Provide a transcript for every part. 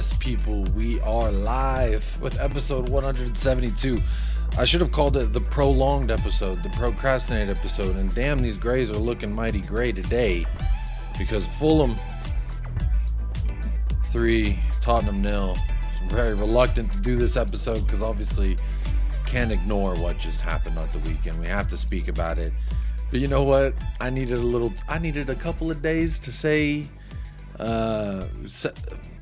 Yes, people, we are live with episode 172. I should have called it the prolonged episode, the procrastinated episode. And damn, these Grays are looking mighty gray today because Fulham 3, Tottenham 0. I'm very reluctant to do this episode because obviously can't ignore what just happened at the weekend. We have to speak about it. But you know what? I needed a couple of days to say.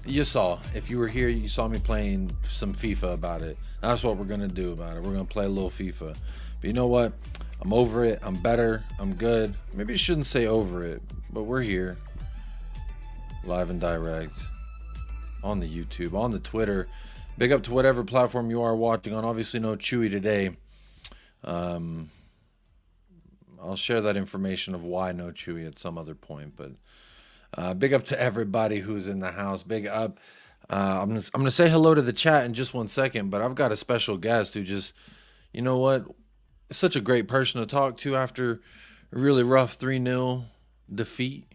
You saw, if you were here, you saw me playing some FIFA about it. That's what we're going to do about it. We're going to play a little FIFA. But you know what? I'm over it. I'm better. I'm good. Maybe I shouldn't say over it, but we're here. Live and direct. On the YouTube, on the Twitter. Big up to whatever platform you are watching on. Obviously no Chewy today. I'll share that information of why no Chewy at some other point, but big up to everybody who's in the house. Big up. I'm gonna say hello to the chat in just 1 second, but I've got a special guest who just, you know what, such a great person to talk to after a really rough 3-0 defeat.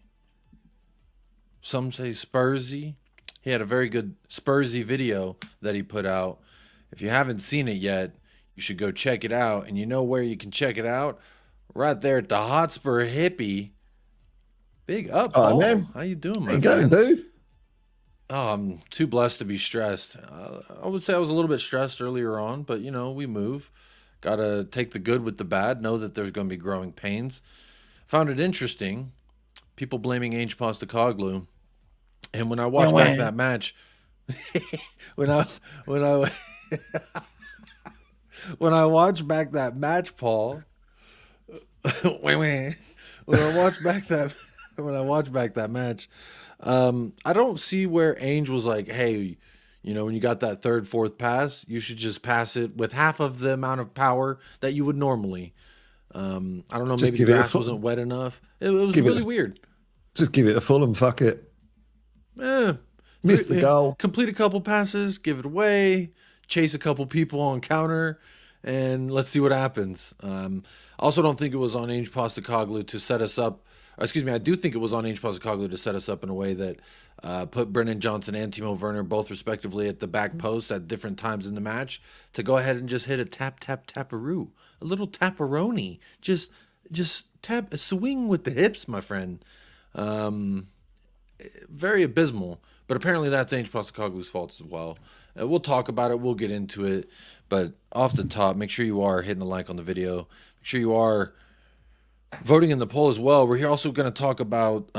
Some say Spursy. He had a very good Spursy video that he put out. If you haven't seen it yet, you should go check it out. And you know where you can check it out? Right there at the Hotspur Hippie. Big up, Paul. Man. How you doing, my friend? Dude? Oh, I'm too blessed to be stressed. I would say I was a little bit stressed earlier on, but, you know, we move. Got to take the good with the bad. Know that there's going to be growing pains. Found it interesting. People blaming Ainge Postecoglou. And when I watched back that match, when I watched back that match, Paul, when I watched back that match, I don't see where Ainge was like, hey, you know, when you got that third, fourth pass, you should just pass it with half of the amount of power that you would normally. I don't know, just maybe the grass wasn't wet enough. It was really weird. Just give it a Fulham, fuck it. Miss the goal. Complete a couple passes, give it away, chase a couple people on counter, and let's see what happens. Also don't think it was on Ainge Postecoglou to set us up. Excuse me, I do think it was on Ainge Postecoglou to set us up in a way that put Brennan Johnson and Timo Werner both respectively at the back post at different times in the match to go ahead and just hit a taparoo, a little taparoni. Just tap, swing with the hips, my friend. Very abysmal, but apparently that's Ainge Postecoglou's fault as well. We'll talk about it. We'll get into it. But off the top, make sure you are hitting a like on the video. Make sure you are voting in the poll as well. We're here also going to talk about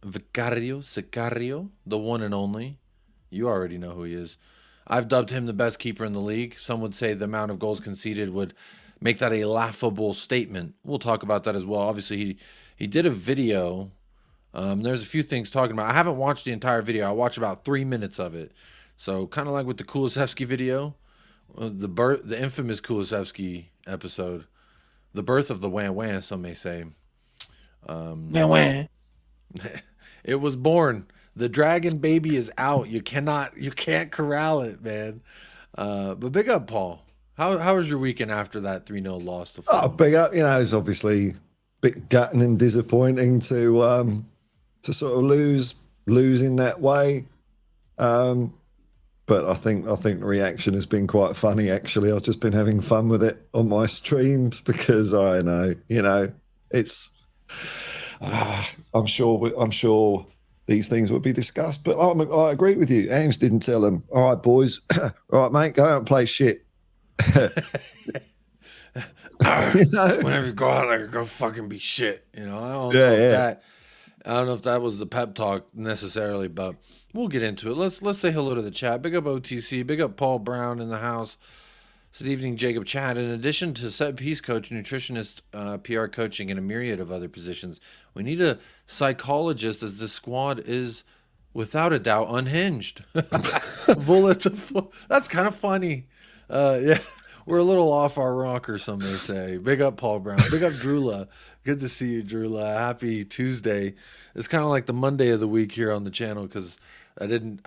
Vicario, the one and only. You already know who he is. I've dubbed him the best keeper in the league. Some would say the amount of goals conceded would make that a laughable statement. We'll talk about that as well. Obviously, he did a video. There's a few things talking about. I haven't watched the entire video. I watched about 3 minutes of it. So kind of like with the Kulusevski video, the infamous Kulusevski episode, the birth of the Wan, some may say. Wan. It was born. The dragon baby is out. You can't corral it, man. But big up, Paul. How was your weekend after that 3-0 loss to Fulham? Oh, big up. You know, it's obviously a bit gutting and disappointing to sort of lose in that way. But I think the reaction has been quite funny, actually. I've just been having fun with it on my streams because I know, you know, it's I'm sure these things will be discussed, but I agree with you. Ainge didn't tell them, all right, boys, all right, mate, go out and play shit. You know? Whenever you go out there, go fucking be shit. You know, I don't know if that was the pep talk necessarily, but we'll get into it. Let's say hello to the chat. Big up OTC. Big up Paul Brown in the house. This evening, Jacob Chad. In addition to set piece coach, nutritionist, PR coaching, and a myriad of other positions, we need a psychologist as the squad is, without a doubt, unhinged. That's kind of funny. Yeah. We're a little off our rocker, some may say. Big up Paul Brown. Big up Drula. Good to see you, Drula. Happy Tuesday. It's kind of like the Monday of the week here on the channel because I didn't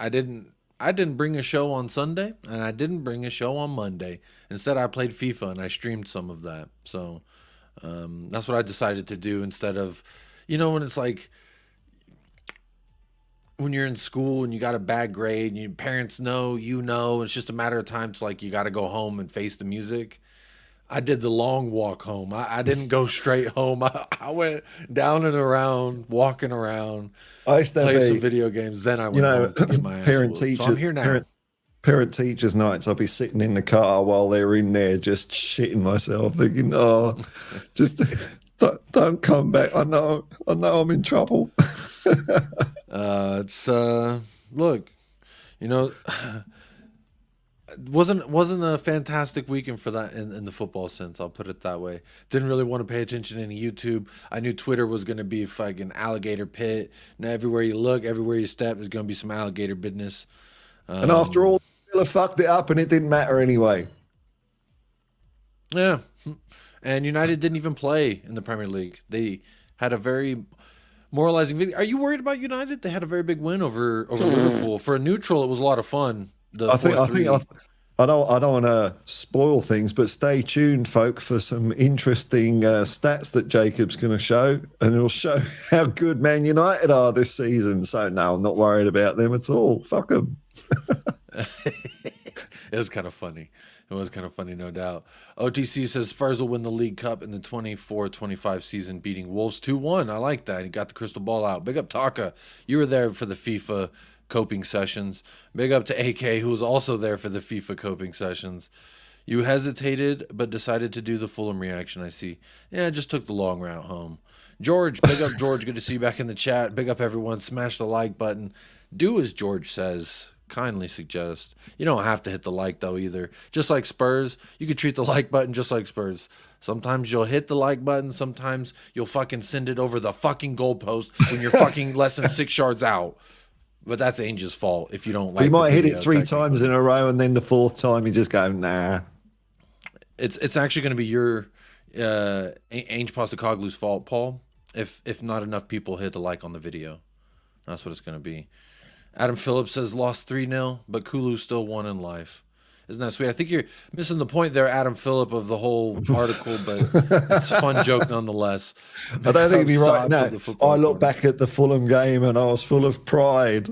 bring a show on Sunday and I didn't bring a show on Monday. Instead, I played FIFA and I streamed some of that. So that's what I decided to do instead of, you know, when it's like when you're in school and you got a bad grade and your parents know, it's just a matter of time to like you got to go home and face the music. I did the long walk home. I didn't go straight home. I went down and around, walking around, I used to play some be, video games. Then I went home to get my ass parent whooped. So I'm teachers, here now. parent teachers nights. I'll be sitting in the car while they're in there, just shitting myself, thinking, "Oh, just don't come back. I know I'm in trouble." It's look, you know, wasn't a fantastic weekend for that in the football sense. I'll put it that way. Didn't really want to pay attention to any YouTube. I knew Twitter was going to be a fucking alligator pit. Now everywhere you look, everywhere you step, there's going to be some alligator business. And after all, Villa fucked it up, and it didn't matter anyway. Yeah, and United didn't even play in the Premier League. They had a very moralizing video. Are you worried about United? They had a very big win over Liverpool. For a neutral, it was a lot of fun. I don't want to spoil things, but stay tuned, folk, for some interesting stats that Jacob's going to show, and it'll show how good Man United are this season. So no, I'm not worried about them at all. Fuck them. It was kind of funny. It was kind of funny, no doubt. OTC says Spurs will win the League Cup in the 24-25 season, beating Wolves 2-1. I like that. He got the crystal ball out. Big up Taka. You were there for the FIFA coping sessions. Big up to AK, who was also there for the FIFA coping sessions. You hesitated, but decided to do the Fulham reaction, I see. Yeah, just took the long route home. George, big up George. Good to see you back in the chat. Big up everyone. Smash the like button. Do as George says. Kindly suggest. You don't have to hit the like though either. Just like Spurs, you could treat the like button just like Spurs. Sometimes you'll hit the like button. Sometimes you'll fucking send it over the fucking goalpost when you're fucking less than 6 yards out. But that's Ange's fault if you don't like. You might hit it 3 times in a row, and then the 4th time you just go, nah. It's actually going to be your Ange Postecoglou's fault, Paul. If not enough people hit the like on the video, that's what it's going to be. Adam Phillips says lost 3-0, but Kulu still won in life. Isn't that sweet? I think you're missing the point there, Adam Phillip, of the whole article, but it's a fun joke nonetheless. I don't think you'd be right. No, I look back at the Fulham game and I was full of pride.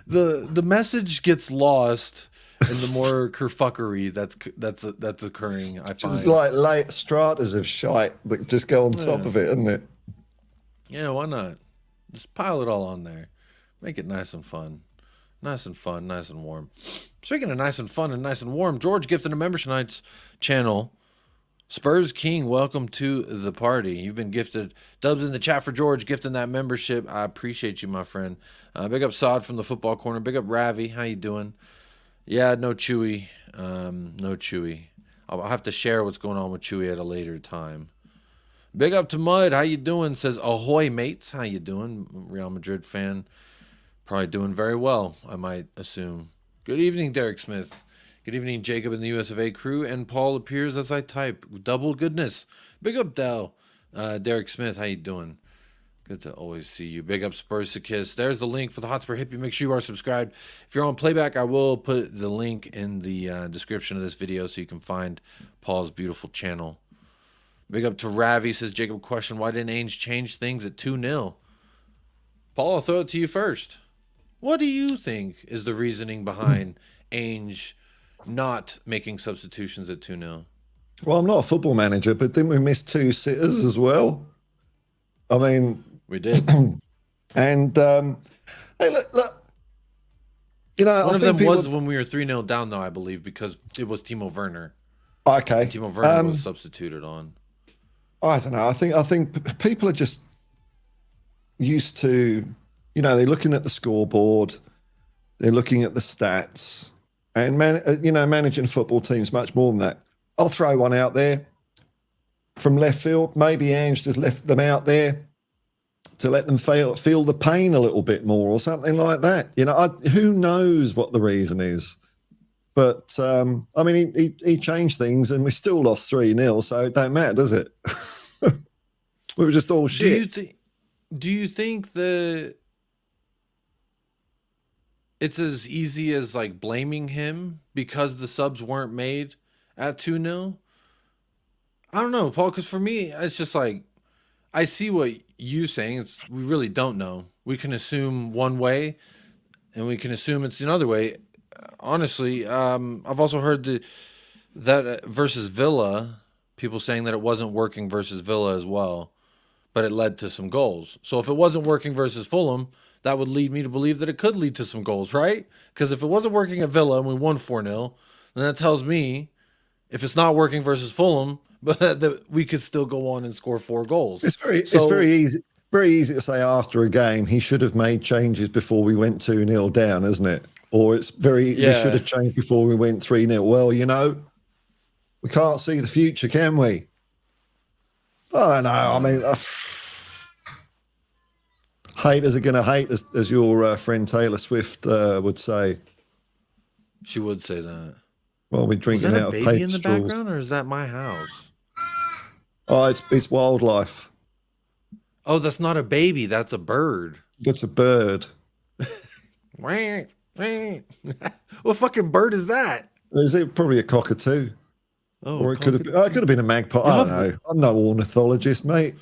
The message gets lost in the more kerfuckery that's occurring. I find just like late stratas of shite that just go on top of it, isn't it? Yeah, why not? Just pile it all on there. Make it nice and fun. Nice and fun, nice and warm. Speaking of nice and fun and nice and warm, George gifted a membership night's channel. Spurs King, welcome to the party. You've been gifted. Dubs in the chat for George, gifting that membership. I appreciate you, my friend. Big up Sod from the football corner. Big up Ravi. How you doing? Yeah, no Chewy. No Chewy. I'll have to share what's going on with Chewy at a later time. Big up to Mud. How you doing? Says ahoy, mates. How you doing? Real Madrid fan. Probably doing very well, I might assume. Good evening, Derek Smith. Good evening, Jacob and the US of A crew. And Paul appears as I type. Double goodness. Big up, Dell. Derek Smith, how you doing? Good to always see you. Big up, Spursicus. There's the link for the Hotspur Hippie. Make sure you are subscribed. If you're on playback, I will put the link in the description of this video so you can find Paul's beautiful channel. Big up to Ravi. Says, Jacob, question, why didn't Ainge change things at 2-0? Paul, I'll throw it to you first. What do you think is the reasoning behind Ainge not making substitutions at 2-0? Well, I'm not a football manager, but didn't we miss 2 sitters as well? I mean... We did. And, hey, look. You know, one of them was when we were 3-0 down, though, I believe, because it was Timo Werner. Okay. And Timo Werner was substituted on. I don't know. I think people are just used to, you know, they're looking at the scoreboard, they're looking at the stats, and managing football teams much more than that. I'll throw one out there from left field. Maybe Ange just left them out there to let them feel the pain a little bit more, or something like that. You know, who knows what the reason is? But I mean, he changed things, and we still lost 3-0, so it don't matter, does it? We were just all shit. Do you think that it's as easy as like blaming him because the subs weren't made at 2-0? I don't know, Paul, because for me, it's just like I see what you're saying. We really don't know. We can assume one way, and we can assume it's another way. Honestly, I've also heard that versus Villa, people saying that it wasn't working versus Villa as well, but it led to some goals. So if it wasn't working versus Fulham, that would lead me to believe that it could lead to some goals, right? Because if it wasn't working at Villa and we won 4-0, then that tells me if it's not working versus Fulham, but that we could still go on and score 4 goals. It's So very easy to say after a game he should have made changes before we went 2-0 down, isn't it? Or we should yeah, have changed before we went 3-0. Well, we can't see the future, can we? I don't know. I mean, haters are going to hate, as your friend Taylor Swift would say. she would say that. Well, we're Was that drinking a out of baby paper in the straws. background, or is that my house? Oh, it's wildlife. Oh, that's not a baby. That's a bird. It's a bird. What fucking bird is that? Is it probably a cockatoo? Oh, Or it could have been. It could have been a magpie. I don't know. I'm no ornithologist, mate.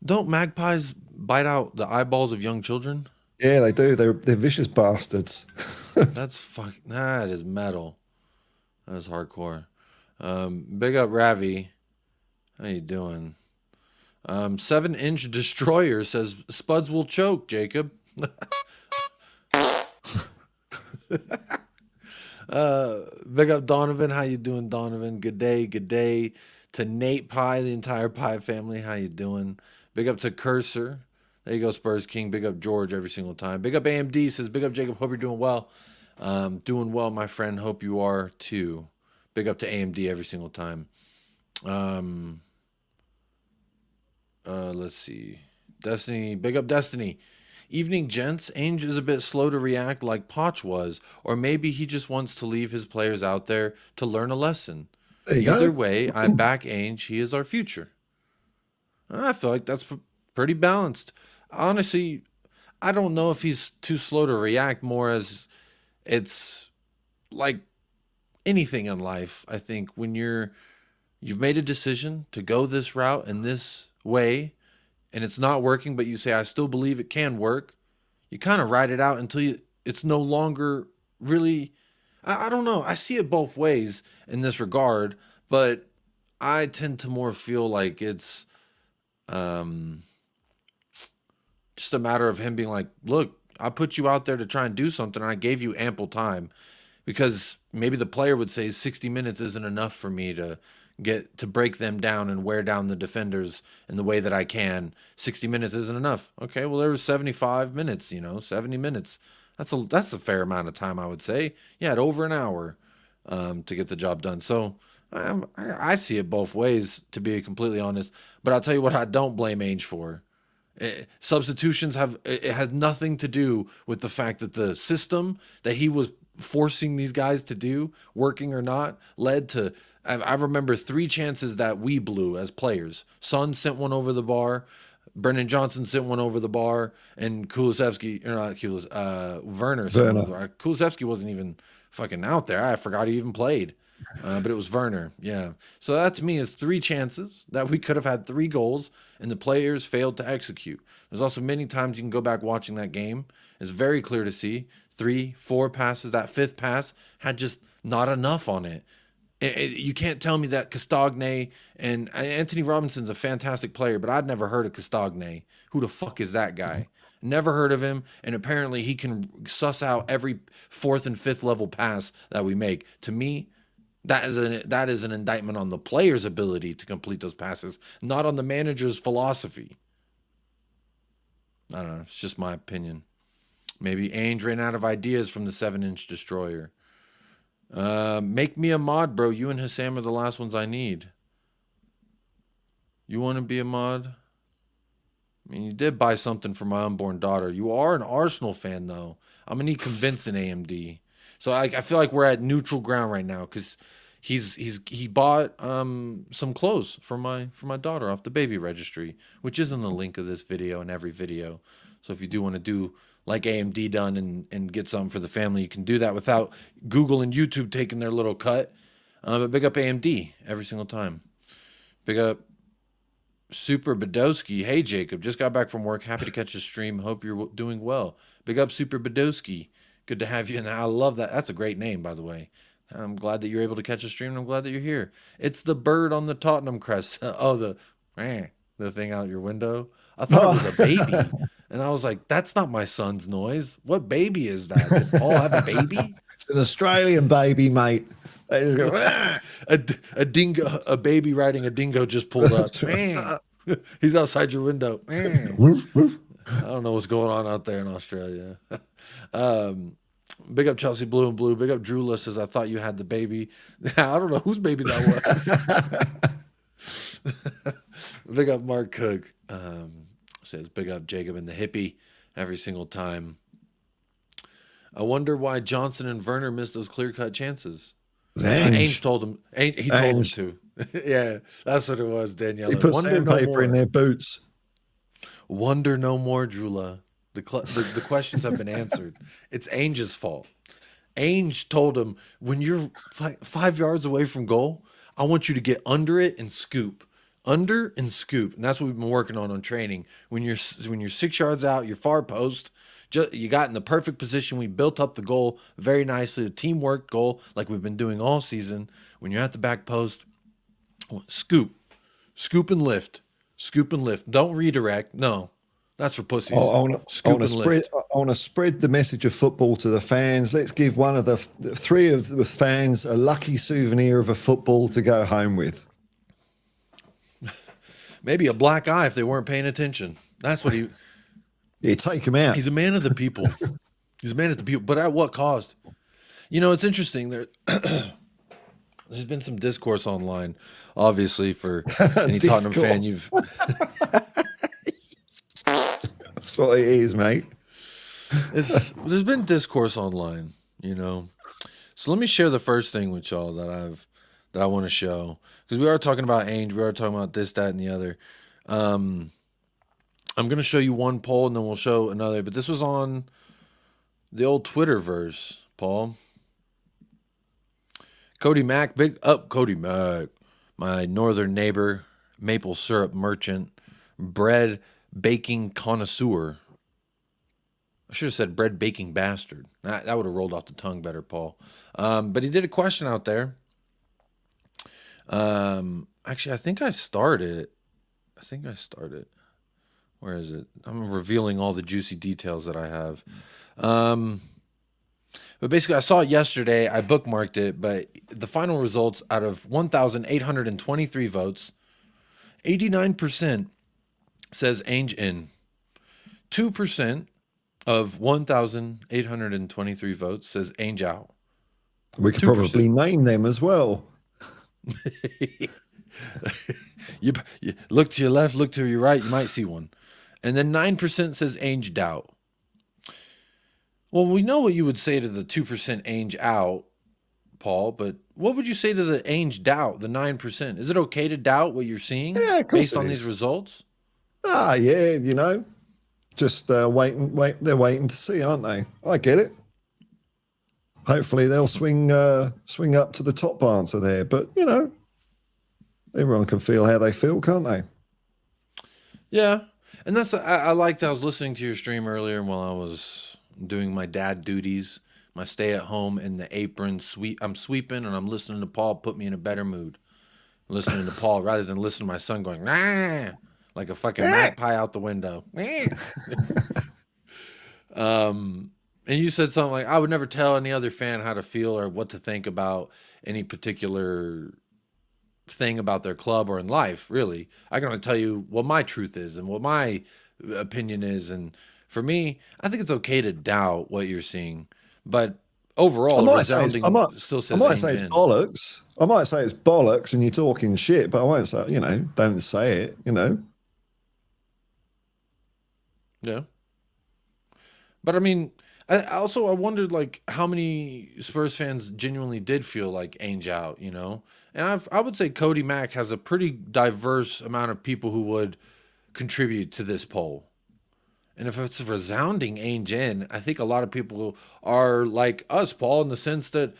Don't magpies bite out the eyeballs of young children? Yeah, they do. They're vicious bastards. That is metal. That is hardcore. Big up Ravi. How you doing? 7-inch destroyer says Spuds will choke, Jacob. Big up Donovan. How you doing, Donovan? Good day, good day. To Nate Pie, the entire Pie family. How you doing? Big up to Cursor. There you go, Spurs King. Big up George every single time. Big up AMD says, big up Jacob. Hope you're doing well. Doing well, my friend. Hope you are too. Big up to AMD every single time. Let's see. Destiny. Big up Destiny. Evening, gents. Ainge is a bit slow to react like Poch was, or maybe he just wants to leave his players out there to learn a lesson. There you Either go. way, I back Ainge. He is our future. I feel like that's pretty balanced. Honestly, I don't know if he's too slow to react, more as it's like anything in life. I think when you've made a decision to go this route and this way, and it's not working, but you say, I still believe it can work, you kind of ride it out until it's no longer really. I don't know. I see it both ways in this regard, but I tend to more feel like it's just a matter of him being like, look, I put you out there to try and do something, and I gave you ample time. Because maybe the player would say 60 minutes isn't enough for me to get to break them down and wear down the defenders in the way that I can. 60 minutes isn't enough. Okay, well there was 75 minutes, 70 minutes. That's a fair amount of time, I would say. You had over an hour to get the job done. So I see it both ways, to be completely honest. But I'll tell you what I don't blame Ainge for. Substitutions it has nothing to do with the fact that the system that he was forcing these guys to do, working or not, led to. I remember 3 chances that we blew as players. Son sent one over the bar, Brennan Johnson sent one over the bar, and Kulusevski, or not Werner sent one over the bar. Kulusevski wasn't even fucking out there. I forgot he even played. But it was Werner, yeah. So that to me is 3 chances that we could have had 3 goals, and the players failed to execute. There's also many times you can go back watching that game. It's very clear to see 3, 4 passes. That 5th pass had just not enough on it. You can't tell me that Castagne and Anthony Robinson's a fantastic player, but I'd never heard of Castagne. Who the fuck is that guy? Never heard of him, and apparently he can suss out every 4th and 5th level pass that we make. To me, that is an indictment on the player's ability to complete those passes, not on the manager's philosophy. I don't know. It's just my opinion. Maybe Ainge ran out of ideas from the 7-inch destroyer. Make me a mod, bro. You and Hassam are the last ones I need. You want to be a mod? I mean, you did buy something for my unborn daughter. You are an Arsenal fan, though. I'm going to need convincing AMD. So I feel like we're at neutral ground right now because he bought some clothes for my daughter off the baby registry, which is in the link of this video and every video. So if you do want to do like AMD done and get something for the family, you can do that without Google and YouTube taking their little cut. But big up AMD every single time. Big up Super Badowski. Hey, Jacob. Just got back from work. Happy to catch the stream. Hope you're doing well. Big up, Super Badowski. Good to have you. And I love that. That's a great name, by the way. I'm glad that you're able to catch a stream. And I'm glad that you're here. It's the bird on the Tottenham crest. Oh, the thing out your window. I thought it was a baby. And I was like, that's not my son's noise. What baby is that? Did Paul have a baby? It's an Australian baby, mate. They just go, a dingo, a baby riding a dingo just pulled up. He's outside your window. I don't know what's going on out there in Australia. Big up Chelsea Blue and Blue. Big up Drewla says, I thought you had the baby. I don't know whose baby that was. Big up Mark Cook. Says, big up Jacob and the hippie every single time. I wonder why Johnson and Werner missed those clear-cut chances. Ainge told him. He told him to. Yeah, that's what it was, Danielle. He put sandpaper in their boots. Wonder no more, Drula. The questions have been answered. It's Ainge's fault. Ainge told him, when you're 5 yards away from goal, I want you to get under it and scoop. Under and scoop. And that's what we've been working on training. When you're 6 yards out, your far post, you got in the perfect position. We built up the goal very nicely. The teamwork goal, like we've been doing all season. When you're at the back post, scoop and lift. Scoop and lift. Don't redirect. No, that's for pussies. I want to spread the message of football to the fans. Let's give one of the three of the fans a lucky souvenir of a football to go home with. Maybe a black eye if they weren't paying attention. That's what he... Yeah, take him out. He's a man of the people. He's a man of the people. But at what cost? You know, it's interesting. There's been some discourse online, obviously, for any Tottenham fan. That's what it is, mate. There's been discourse online, you know. So let me share the first thing with y'all that I want to show. Because we are talking about Ainge. We are talking about this, that, and the other. I'm going to show you one poll, and then we'll show another. But this was on the old Twitterverse, Paul. Cody Mack, big up Cody Mack. My northern neighbor, maple syrup merchant, bread baking connoisseur. I should have said bread baking bastard. That would have rolled off the tongue better, Paul. But he did a question out there. Actually, I think I started. Where is it? I'm revealing all the juicy details that I have. But basically, I saw it yesterday. I bookmarked it. But the final results out of 1,823 votes, 89% says Ainge in. 2% of 1,823 votes says Ainge out. We could 2%. Probably name them as well. you look to your left, look to your right, you might see one. And then 9% says Ainge out. Well, we know what you would say to the 2% Ainge out, Paul, but what would you say to the Ainge doubt, the 9%? Is it okay to doubt what you're seeing based on these results? Yeah, you know, just wait. They're waiting to see, aren't they? I get it. Hopefully they'll swing up to the top answer there. But, you know, everyone can feel how they feel, can't they? Yeah. And that's, I liked, I was listening to your stream earlier while I was doing my dad duties, my stay at home in the apron. I'm sweeping and I'm listening to Paul put me in a better mood. Listening to Paul rather than listening to my son going, nah, like a fucking magpie out the window. And you said something like, I would never tell any other fan how to feel or what to think about any particular thing about their club or in life, really. I can only tell you what my truth is and what my opinion is. And for me, I think it's okay to doubt what you're seeing. But overall, resounding still says I might say it's bollocks. I might say it's bollocks and you're talking shit, but I won't say, you know, don't say it, you know. Yeah. But I mean, I wondered like how many Spurs fans genuinely did feel like Ainge out, you know? And I would say Cody Mack has a pretty diverse amount of people who would contribute to this poll. And if it's a resounding Ainge in, I think a lot of people are like us, Paul, in the sense that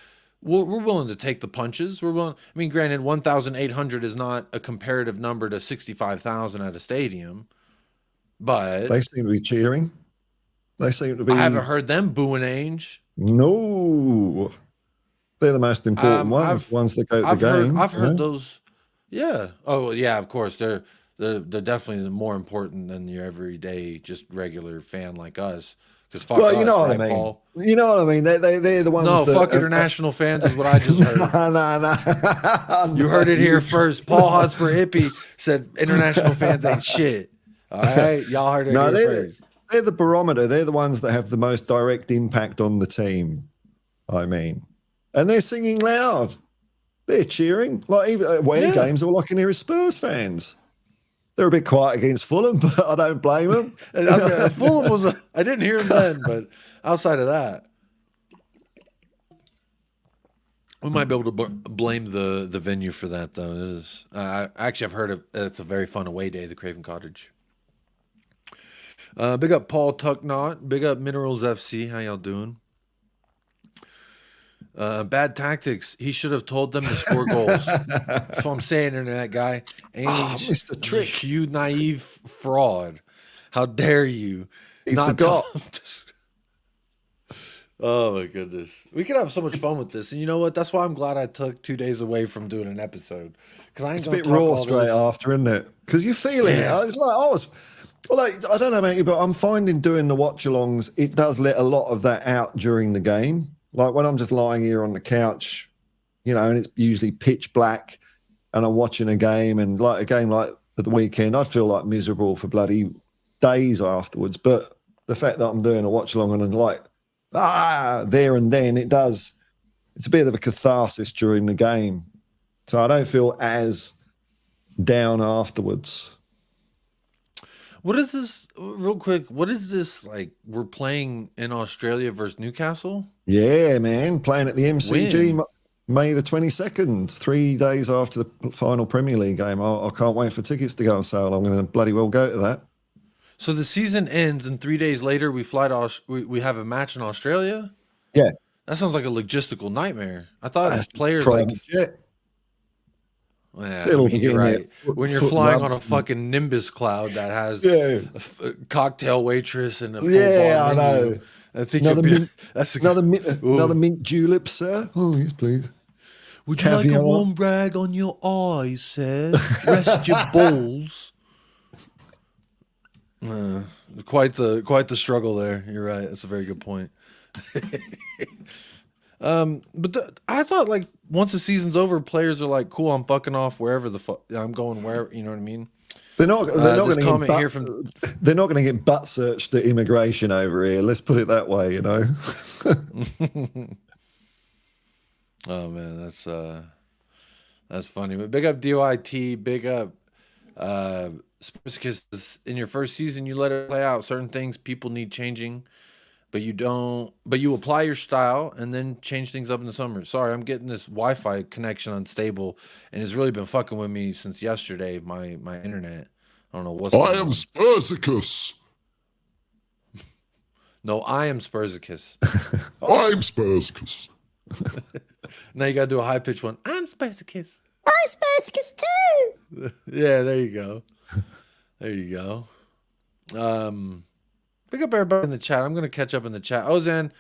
we're willing to take the punches. We're willing. I mean, granted, 1,800 is not a comparative number to 65,000 at a stadium, but They seem to be cheering. They seem to be. I haven't heard them booing Ainge. No, they're the most important ones that go to the game. I've heard those. Yeah. Oh, yeah. Of course, they're definitely more important than your everyday, just regular fan like us. Because fuck us, you know what right, I mean. Paul? You know what I mean. They're the ones. No, that, fuck international fans is what I just heard. No. You heard it here first. Paul Hotspur Hippie said international fans ain't shit. All right, y'all heard it here first. They're the barometer. They're the ones that have the most direct impact on the team. I mean, and they're singing loud. They're cheering. Like even away games, all I can hear is Spurs fans. They're a bit quiet against Fulham, but I don't blame them. Fulham was I didn't hear him then, but outside of that, we might be able to blame the venue for that, though. I've heard it's a very fun away day, the Craven Cottage. Big up Paul Tucknot. Big up Minerals FC. How y'all doing? Bad tactics. He should have told them to score goals. That's what I'm saying, internet guy. Ainge, Mr. Trick. You naive fraud. How dare you? He forgot. Oh my goodness. We could have so much fun with this. And you know what? That's why I'm glad I took 2 days away from doing an episode. Because I ain't It's a bit raw straight after, isn't it? Because you're feeling it. It's like I don't know about you, but I'm finding doing the watch-alongs, it does let a lot of that out during the game. Like when I'm just lying here on the couch, and it's usually pitch black and I'm watching a game, and like a game like at the weekend, I'd feel like miserable for bloody days afterwards. But the fact that I'm doing a watch-along and like, there and then, it's a bit of a catharsis during the game. So I don't feel as down afterwards. What is this, real quick? What is this like? We're playing in Australia versus Newcastle? Yeah, man. Playing at the MCG May the 22nd, 3 days after the final Premier League game. I can't wait for tickets to go on sale. I'm going to bloody well go to that. So the season ends, and 3 days later we fly to we have a match in Australia? Yeah. That sounds like a logistical nightmare. I thought That's players like... jet. Yeah, you're right. When you're flying on a fucking Nimbus cloud that has a cocktail waitress and a full I know. I think another mint julep, sir. Oh yes, please. Would you like a warm rag on your eyes, sir? Rest your balls. Quite the struggle there. You're right. That's a very good point. But I thought like once the season's over, players are like, cool, I'm fucking off wherever the fuck I'm going, where, you know what I mean? They're not going to get butt searched at immigration over here. Let's put it that way, Oh man, that's funny. But big up DYT, big up because in your first season you let it play out. Certain things people need changing. But you apply your style and then change things up in the summer. Sorry, I'm getting this Wi-Fi connection unstable, and it's really been fucking with me since yesterday, my internet. I don't know what's going on. I am Spursicus. No, I am Spursicus. I'm Spursicus. Now you got to do a high-pitched one. I'm Spursicus. I'm Spursicus too. Yeah, there you go. There you go. Big up everybody in the chat. I'm going to catch up in the chat. Ozan,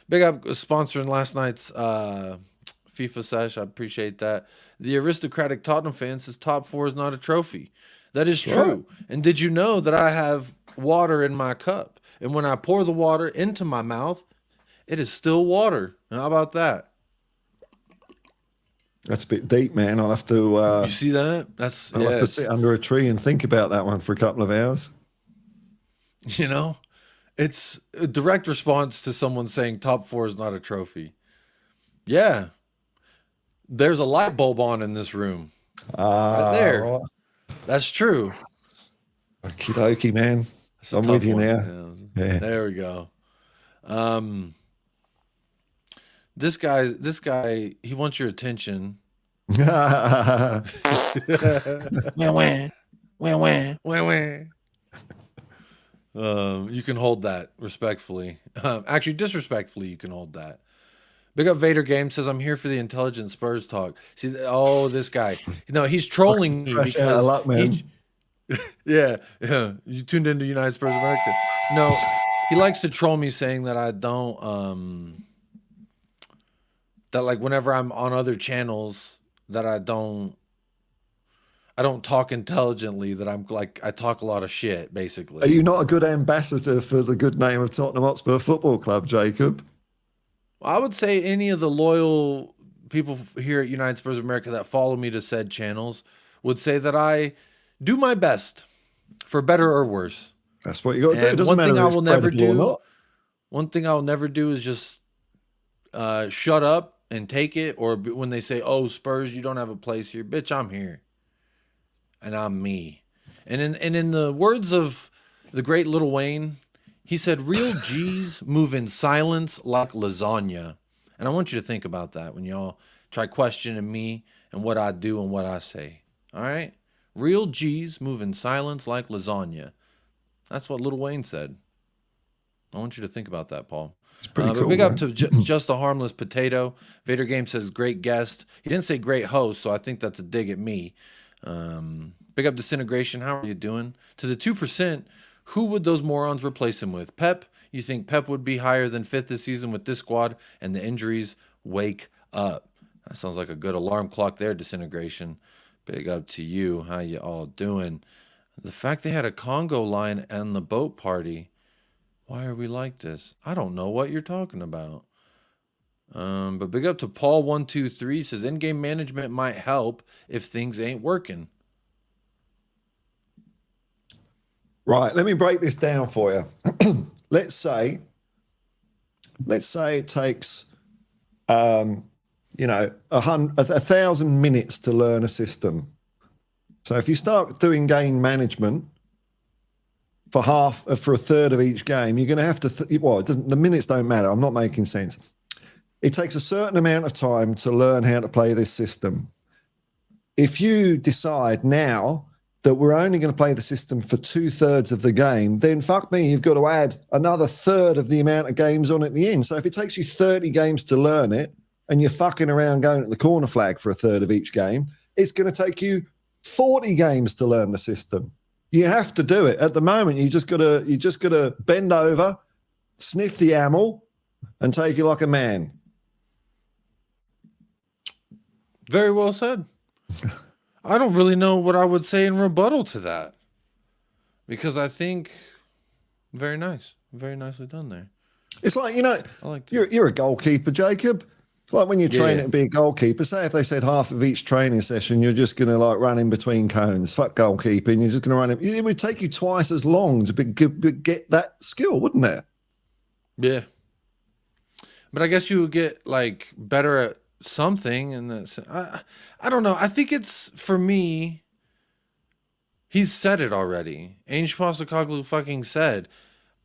big up sponsoring last night's FIFA sesh. I appreciate that. The aristocratic Tottenham fan says top 4 is not a trophy. That is true. And did you know that I have water in my cup? And when I pour the water into my mouth, it is still water. How about that? That's a bit deep, man. I'll have to... you see that? I'll have to sit under a tree and think about that one for a couple of hours. You know? It's a direct response to someone saying top 4 is not a trophy. Yeah. There's a light bulb on in this room. Right there. Right. That's true. Okie dokie, man. I'm with you now. Yeah. There we go. This guy, he wants your attention. Wah, wah. You can hold that respectfully. Actually, disrespectfully, you can hold that. Big up Vader Game says, I'm here for the intelligent Spurs talk. See, this guy. No, he's trolling me Fresh out of because luck, man. yeah. You tuned into United Spurs America. No, he likes to troll me saying that I don't that like whenever I'm on other channels that I don't talk intelligently, that I'm like I talk a lot of shit, basically. Are you not a good ambassador for the good name of Tottenham Hotspur Football Club, Jacob? I would say any of the loyal people here at United Spurs of America that follow me to said channels would say that I do my best, for better or worse. That's what you got to do. It doesn't one matter thing if I it's will never credible or do. not. One thing I will never do is just shut up and take it. Or when they say, "Oh, Spurs, you don't have a place here," bitch, I'm here, and I'm me. And in the words of the great Lil Wayne, he said, "Real G's move in silence like lasagna." And I want you to think about that when y'all try questioning me and what I do and what I say. All right? Real G's move in silence like lasagna. That's what Lil Wayne said. I want you to think about that, Paul. It's pretty cool. But big up to Just a Harmless Potato. Vader Game says, great guest. He didn't say great host, so I think that's a dig at me. Big up Disintegration. How are you doing? To the 2%, who would those morons replace him with? Pep? You think Pep would be higher than 5th this season with this squad and the injuries? Wake up. That sounds like a good alarm clock there, Disintegration. Big up to you. How you all doing? The fact they had a Congo line and the boat party. Why are we like this? I don't know what you're talking about. But big up to Paul123 says in-game management might help if things ain't working. Right, let me break this down for you. Let's say it takes, 1,000 minutes to learn a system. So if you start doing game management for a third of each game, you're going to have to. The minutes don't matter. I'm not making sense. It takes a certain amount of time to learn how to play this system. If you decide now that we're only going to play the system for 2/3 of the game, then fuck me, you've got to add another third of the amount of games on at the end. So if it takes you 30 games to learn it and you're fucking around going at the corner flag for a third of each game, it's going to take you 40 games to learn the system. You have to do it. At the moment, you just gotta bend over, sniff the ammo, and take it like a man. Very well said. I don't really know what I would say in rebuttal to that, because I think very nice, very nicely done there. It's like, I like you're a goalkeeper, Jacob. It's like when you're training to be a goalkeeper. Say if they said half of each training session, you're just going to like run in between cones. Fuck goalkeeping. You're just going to run in. It would take you twice as long to get that skill, wouldn't it? Yeah. But I guess you would get like better at something. And I don't know. I think it's, for me, he's said it already. Ange Postecoglou fucking said,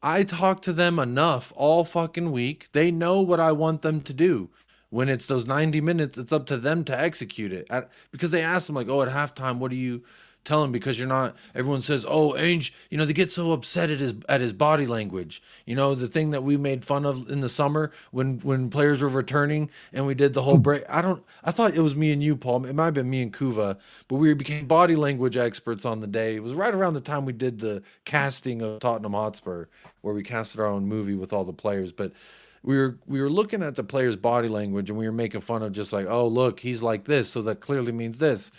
I talk to them enough all fucking week. They know what I want them to do. When it's those 90 minutes, it's up to them to execute it. Because they asked him, like, oh, at halftime, what do you tell him? Because you're not, everyone says, oh, Ainge, they get so upset at his body language. The thing that we made fun of in the summer when players were returning and we did the whole break. I thought it was me and you, Paul. It might have been me and Kuva, but we became body language experts on the day. It was right around the time we did the casting of Tottenham Hotspur, where we casted our own movie with all the players. But we were looking at the players' body language, and we were making fun of just like, oh, look, he's like this, so that clearly means this,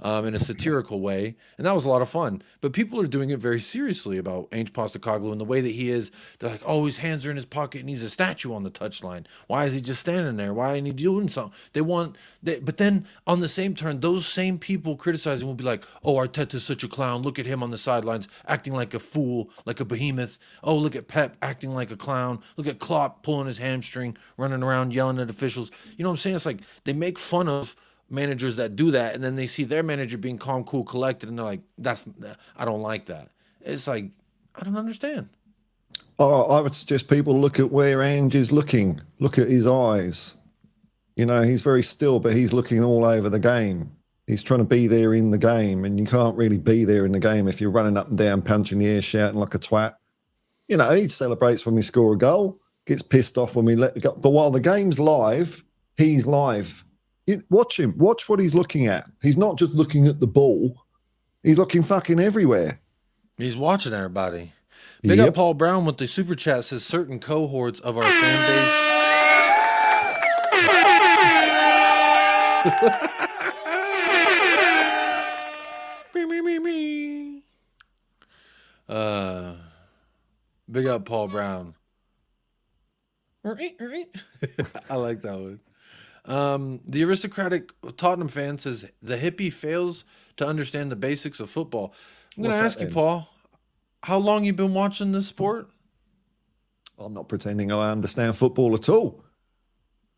in a satirical way. And that was a lot of fun. But people are doing it very seriously about Ange Postecoglou and the way that he is. They're like, oh, his hands are in his pocket and he's a statue on the touchline. Why is he just standing there? Why isn't he doing something? But then on the same turn, those same people criticizing will be like, oh, Arteta's such a clown. Look at him on the sidelines acting like a fool, like a behemoth. Oh, look at Pep acting like a clown. Look at Klopp pulling his hamstring, running around yelling at officials. You know what I'm saying? It's like they make fun of managers that do that, and then they see their manager being calm, cool, collected, and they're like, I don't like that. It's like, I don't understand. Oh, I would suggest people look at where Ange is looking. Look at his eyes. He's very still, but he's looking all over the game. He's trying to be there in the game, and you can't really be there in the game if you're running up and down, punching the air, shouting like a twat. He celebrates when we score a goal. gets pissed off when we let go. But while the game's live, he's live. Watch him. Watch what he's looking at. He's not just looking at the ball. He's looking fucking everywhere. He's watching everybody. Big up Paul Brown with the super chat, says certain cohorts of our fan base. Big up Paul Brown. I like that one. The aristocratic Tottenham fan says the hippie fails to understand the basics of football. I'm going to ask you, Paul, how long you been watching this sport? I'm not pretending I understand football at all.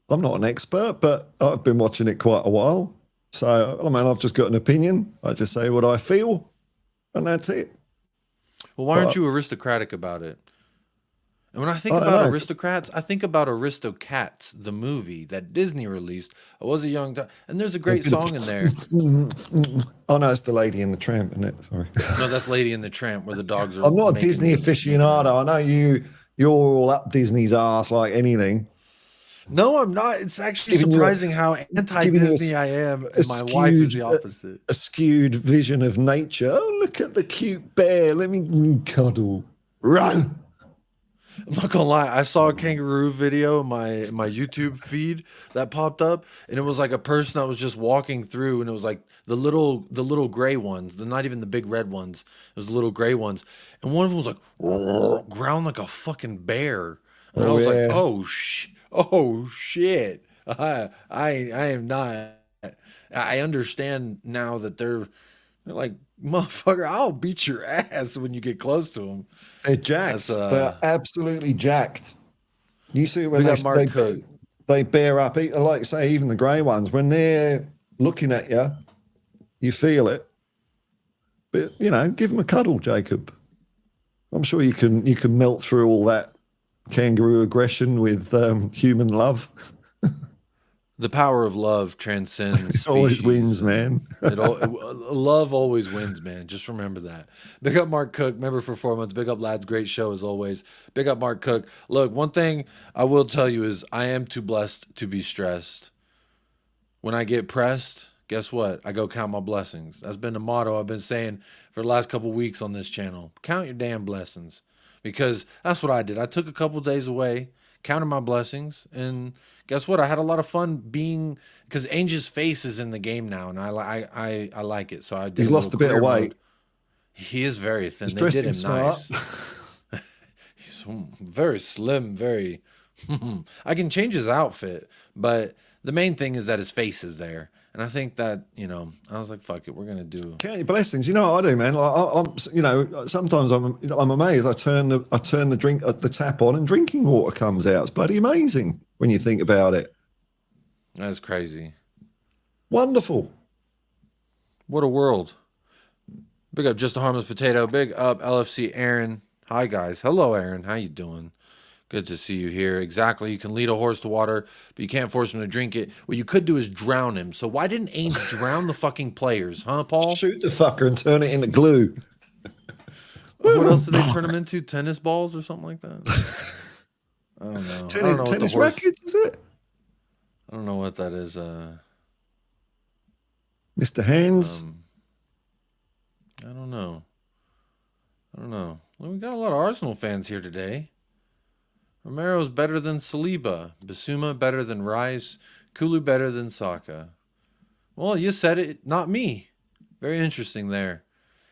I'm not an expert, but I've been watching it quite a while. So, I mean, I've just got an opinion. I just say what I feel, and that's it. Well, why aren't you aristocratic about it? And when I think about aristocrats, I think about Aristocats, the movie that Disney released. I was a young time, and there's a great song in there. Oh, no, it's the Lady and the Tramp, isn't it? Sorry. No, that's Lady and the Tramp, where the dogs are. I'm not a Disney aficionado. I know you're all up Disney's ass like anything. No, I'm not. It's actually surprising how anti-Disney I am, and my wife is the opposite. A skewed vision of nature. Oh, look at the cute bear. Let me cuddle. Run. I'm not gonna lie, I saw a kangaroo video in my YouTube feed that popped up, and it was like a person that was just walking through, and it was like the little gray ones, not even the big red ones. It was the little gray ones, and one of them was like ground like a fucking bear, and I was like, oh shit, I am not. I understand now that they're like, motherfucker, I'll beat your ass when you get close to them. They're jacked. They're absolutely jacked. You see when they bear up, like say even the grey ones, when they're looking at you, you feel it. But give them a cuddle, Jacob. I'm sure you can melt through all that kangaroo aggression with human love. The power of love transcends. It always wins, man. Love always wins, man. Just remember that. Big up Mark Cook, member for 4 months. Big up lads, great show as always. Big up Mark Cook. Look, one thing I will tell you is I am too blessed to be stressed. When I get pressed, guess what? I go count my blessings. That's been the motto I've been saying for the last couple weeks on this channel. Count your damn blessings. Because that's what I did. I took a couple days away, counted my blessings, and guess what? I had a lot of fun because Ainge's face is in the game now, and I like it. So I did. He's lost a bit of weight. He is very thin. He's They did him smart. nice. He's very slim. Very. I can change his outfit, but the main thing is that his face is there. And I think that, I was like, fuck it, we're going to do. Count your blessings. You know what I do, man? Like, sometimes I'm amazed. I turn the drink at the tap on and drinking water comes out. It's bloody amazing when you think about it. That's crazy. Wonderful. What a world. Big up Just a Harmless Potato. Big up LFC Aaron. Hi, guys. Hello, Aaron. How you doing? Good to see you here. Exactly. You can lead a horse to water, but you can't force him to drink it. What you could do is drown him. So why didn't Ainge drown the fucking players, huh, Paul? Shoot the fucker and turn it into glue. What else did they turn him into? Tennis balls or something like that? I don't know. I don't know tennis rackets, is it? I don't know what that is. Mr. Hands? I don't know. Well, we got a lot of Arsenal fans here today. Romero's better than Saliba. Basuma better than Rice. Kulu better than Saka. Well, you said it, not me. Very interesting there.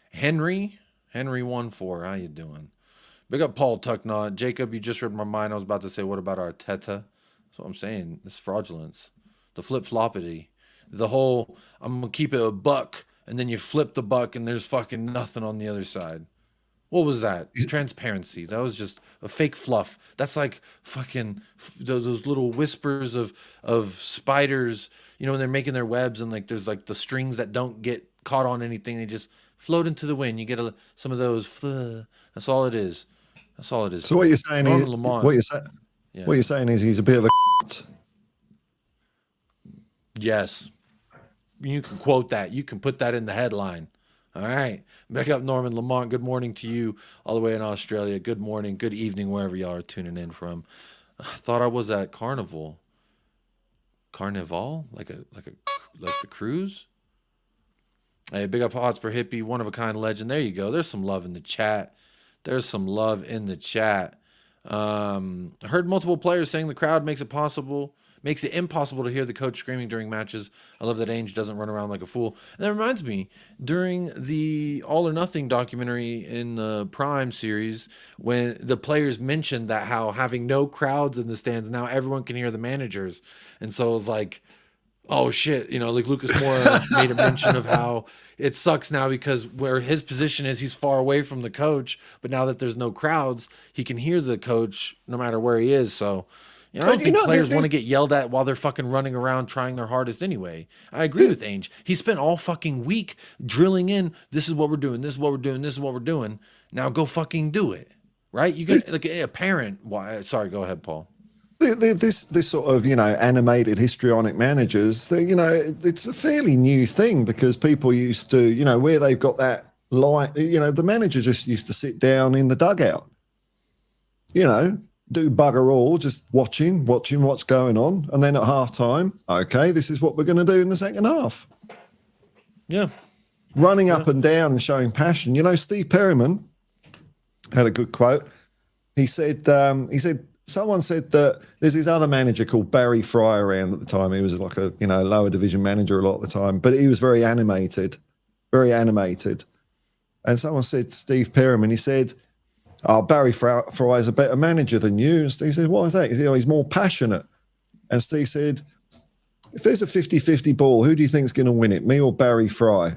Henry 1-4. How you doing? Big up Paul Tucknod. Jacob, you just read my mind. I was about to say, what about Arteta? That's what I'm saying. It's fraudulence. The flip-floppity. The whole, I'm going to keep it a buck, and then you flip the buck, and there's fucking nothing on the other side. What was that? Transparency. That was just a fake fluff. That's like fucking those little whispers of spiders, when they're making their webs and like there's like the strings that don't get caught on anything. They just float into the wind. You get some of those. That's all it is. That's all it is. So what you're saying is, what you're saying is he's a bit of a. Yes. You can quote that. You can put that in the headline. All right. Back up Norman Lamont. Good morning to you all the way in Australia. Good morning, good evening, wherever y'all are tuning in from. I thought I was at Carnival. Carnival? Like the cruise? Hey, big up Hotspur Hippie, one of a kind legend. There you go. There's some love in the chat. There's some love in the chat. I heard multiple players saying the crowd makes it impossible to hear the coach screaming during matches. I love that Ainge doesn't run around like a fool. And that reminds me, during the All or Nothing documentary in the Prime series, when the players mentioned that how having no crowds in the stands, now everyone can hear the managers. And so it was like, oh shit, like Lucas Moura made a mention of how it sucks now because where his position is, he's far away from the coach, but now that there's no crowds, he can hear the coach no matter where he is. So I don't think players want to get yelled at while they're fucking running around trying their hardest anyway. I agree with Ainge. He spent all fucking week drilling in, this is what we're doing, this is what we're doing, this is what we're doing. Now go fucking do it. Right? You get like a parent. Sorry, go ahead, Paul. This sort of animated histrionic managers, it's a fairly new thing because people used to where they've got that line, the manager just used to sit down in the dugout, do bugger all, just watching what's going on, and then at halftime, okay, this is what we're going to do in the second half. Yeah, running up and down and showing passion. Steve Perryman had a good quote. He said. Someone said that there's this other manager called Barry Fry around at the time. He was like a lower division manager a lot of the time, but he was very animated. And someone said Steve Perryman. He said, "Oh, Barry Fry is a better manager than you." And Steve said, "Why is that?" He said, "He's more passionate." And Steve said, "If there's a 50-50 ball, who do you think is going to win it, me or Barry Fry?"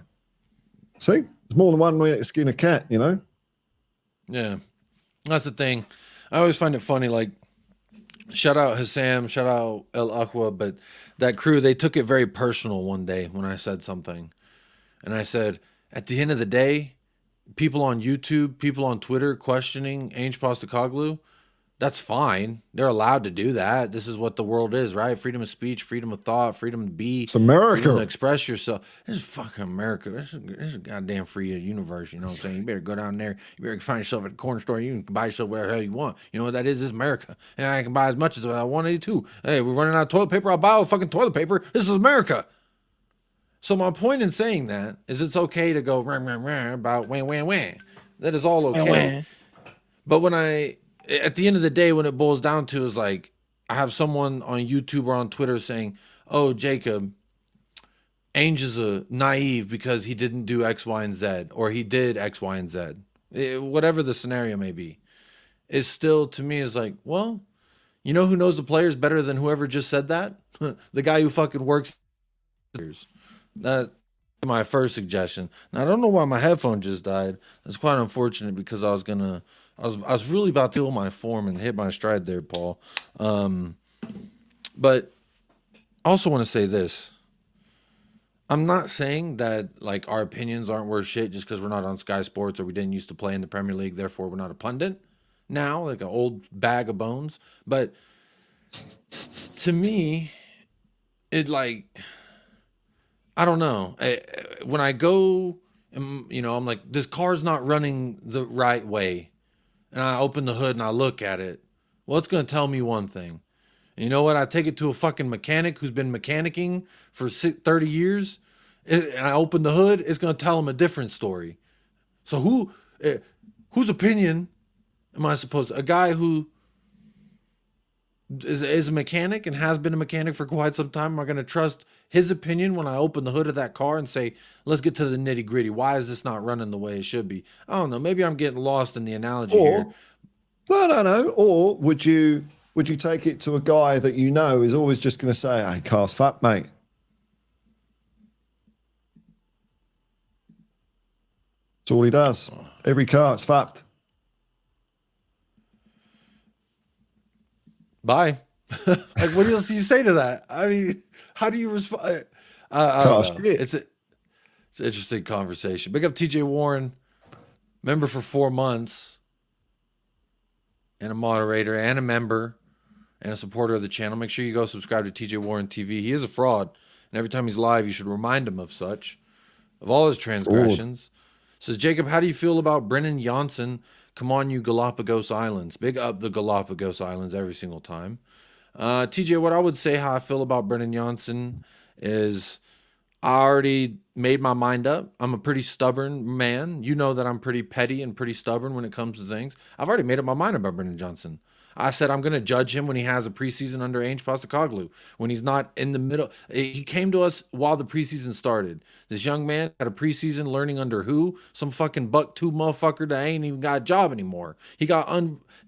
See, there's more than one way to skin a cat, Yeah, that's the thing. I always find it funny, like, shout out Hassam, shout out El Aqua, but that crew, they took it very personal one day when I said something. And I said, at the end of the day, people on YouTube, people on Twitter questioning Ainge Postecoglou, that's fine. They're allowed to do that. This is what the world is, right? Freedom of speech, freedom of thought, freedom to be. It's America. Freedom to express yourself. This is fucking America. This is a goddamn free universe, you know what I'm saying? You better go down there. You better find yourself at the corner store. You can buy yourself whatever the hell you want. You know what that is? This is America. And I can buy as much as I want too. Hey, we're running out of toilet paper. I'll buy all the fucking toilet paper. This is America. So my point in saying that is it's okay to go rah, rah, rah, about wah. That is all okay. But at the end of the day, when it boils down to is like, I have someone on YouTube or on Twitter saying, oh, Jacob, Ainge is a naive because he didn't do X, Y, and Z, or he did X, Y, and Z. Whatever the scenario may be, is still, to me, is like, well, you know who knows the players better than whoever just said that? The guy who fucking works. That's my first suggestion. Now, I don't know why my headphone just died. That's quite unfortunate because I was really about to kill my form and hit my stride there, Paul. But I also want to say this. I'm not saying that like our opinions aren't worth shit just because we're not on Sky Sports or we didn't used to play in the Premier League, therefore we're not a pundit now, like an old bag of bones. But to me, it like, I don't know. When I go, I'm like, this car's not running the right way. And I open the hood and I look at it. Well, it's going to tell me one thing. And you know what? I take it to a fucking mechanic who's been mechanicking for 30 years. And I open the hood, it's going to tell him a different story. So whose opinion am I supposed to? A guy who is a mechanic and has been a mechanic for quite some time, am I going to trust his opinion when I open the hood of that car and say, let's get to the nitty gritty. Why is this not running the way it should be? I don't know. Maybe I'm getting lost in the analogy here. No. Or would you take it to a guy that is always just going to say, hey, car's fucked, mate. That's all he does. Every car, it's fucked. Bye. Like, what else do you say to that? I mean, how do you respond? I don't know. It's an interesting conversation. Big up TJ Warren, member for 4 months, and a moderator, and a member, and a supporter of the channel. Make sure you go subscribe to TJ Warren TV. He is a fraud, and every time he's live, you should remind him of such, of all his transgressions. Says, Jacob, how do you feel about Brennan Johnson Come on, you Galapagos Islands. Big up the Galapagos Islands every single time. TJ, what I would say how I feel about Brennan Johnson is I already made my mind up. I'm a pretty stubborn man. You know that I'm pretty petty and pretty stubborn when it comes to things. I've already made up my mind about Brennan Johnson. I said I'm going to judge him when he has a preseason under Ainge Postecoglou, when he's not in the middle. He came to us while the preseason started. This young man had a preseason learning under who? Some fucking buck two motherfucker that ain't even got a job anymore. He got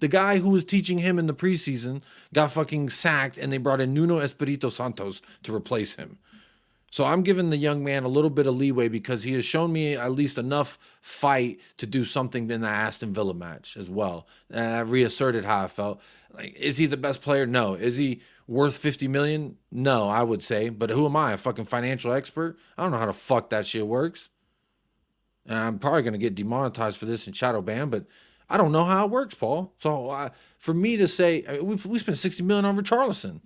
the guy who was teaching him in the preseason got fucking sacked, and they brought in Nuno Espirito Santos to replace him. So I'm giving the young man a little bit of leeway because he has shown me at least enough fight to do something in the Aston Villa match as well. And I reasserted how I felt. Like, is he the best player? No. Is he worth 50 million? No, I would say. But who am I? A fucking financial expert? I don't know how the fuck that shit works. And I'm probably going to get demonetized for this and shadow banned, but I don't know how it works, Paul. So for me to say, we spent 60 million on Richarlison.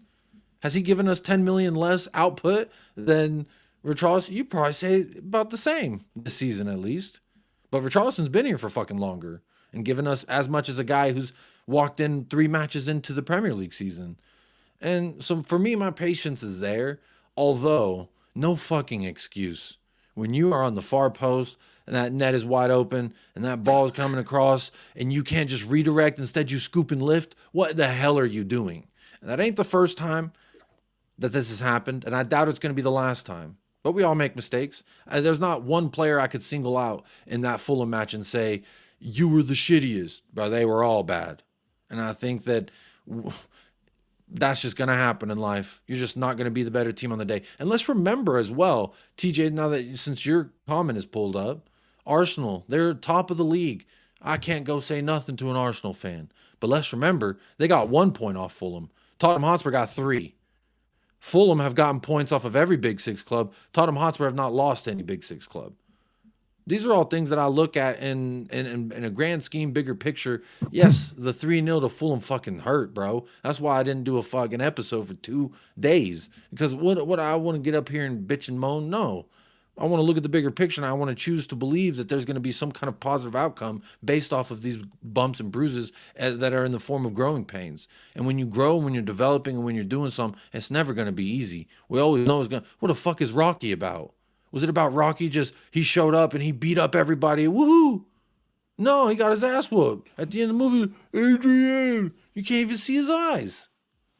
Has he given us 10 million less output than Richarlison? You'd probably say about the same this season at least. But Richarlison's been here for fucking longer and given us as much as a guy who's walked in 3 matches into the Premier League season. And so for me, my patience is there, although no fucking excuse. When you are on the far post and that net is wide open and that ball is coming across and you can't just redirect, instead you scoop and lift, what the hell are you doing? And that ain't the first time that this has happened, and I doubt it's going to be the last time. But we all make mistakes. There's not one player I could single out in that Fulham match and say, you were the shittiest. Bro, they were all bad. And I think that that's just going to happen in life. You're just not going to be the better team on the day. And let's remember as well, TJ, now that since your comment is pulled up, Arsenal, they're top of the league. I can't go say nothing to an Arsenal fan. But let's remember, they got 1 point off Fulham. Tottenham Hotspur got 3. Fulham have gotten points off of every Big Six club. Tottenham Hotspur have not lost any Big Six club. These are all things that I look at in a grand scheme, bigger picture. Yes, the 3-0 to Fulham fucking hurt, bro. That's why I didn't do a fucking episode for 2 days. Because what I want to get up here and bitch and moan? No. I want to look at the bigger picture, and I want to choose to believe that there's going to be some kind of positive outcome based off of these bumps and bruises that are in the form of growing pains. And when you grow, when you're developing, and when you're doing something, it's never going to be easy. We always know it's going to, what the fuck is Rocky about? Was it about Rocky just, he showed up and he beat up everybody? Woohoo! No, he got his ass whooped. At the end of the movie, Adrian, you can't even see his eyes.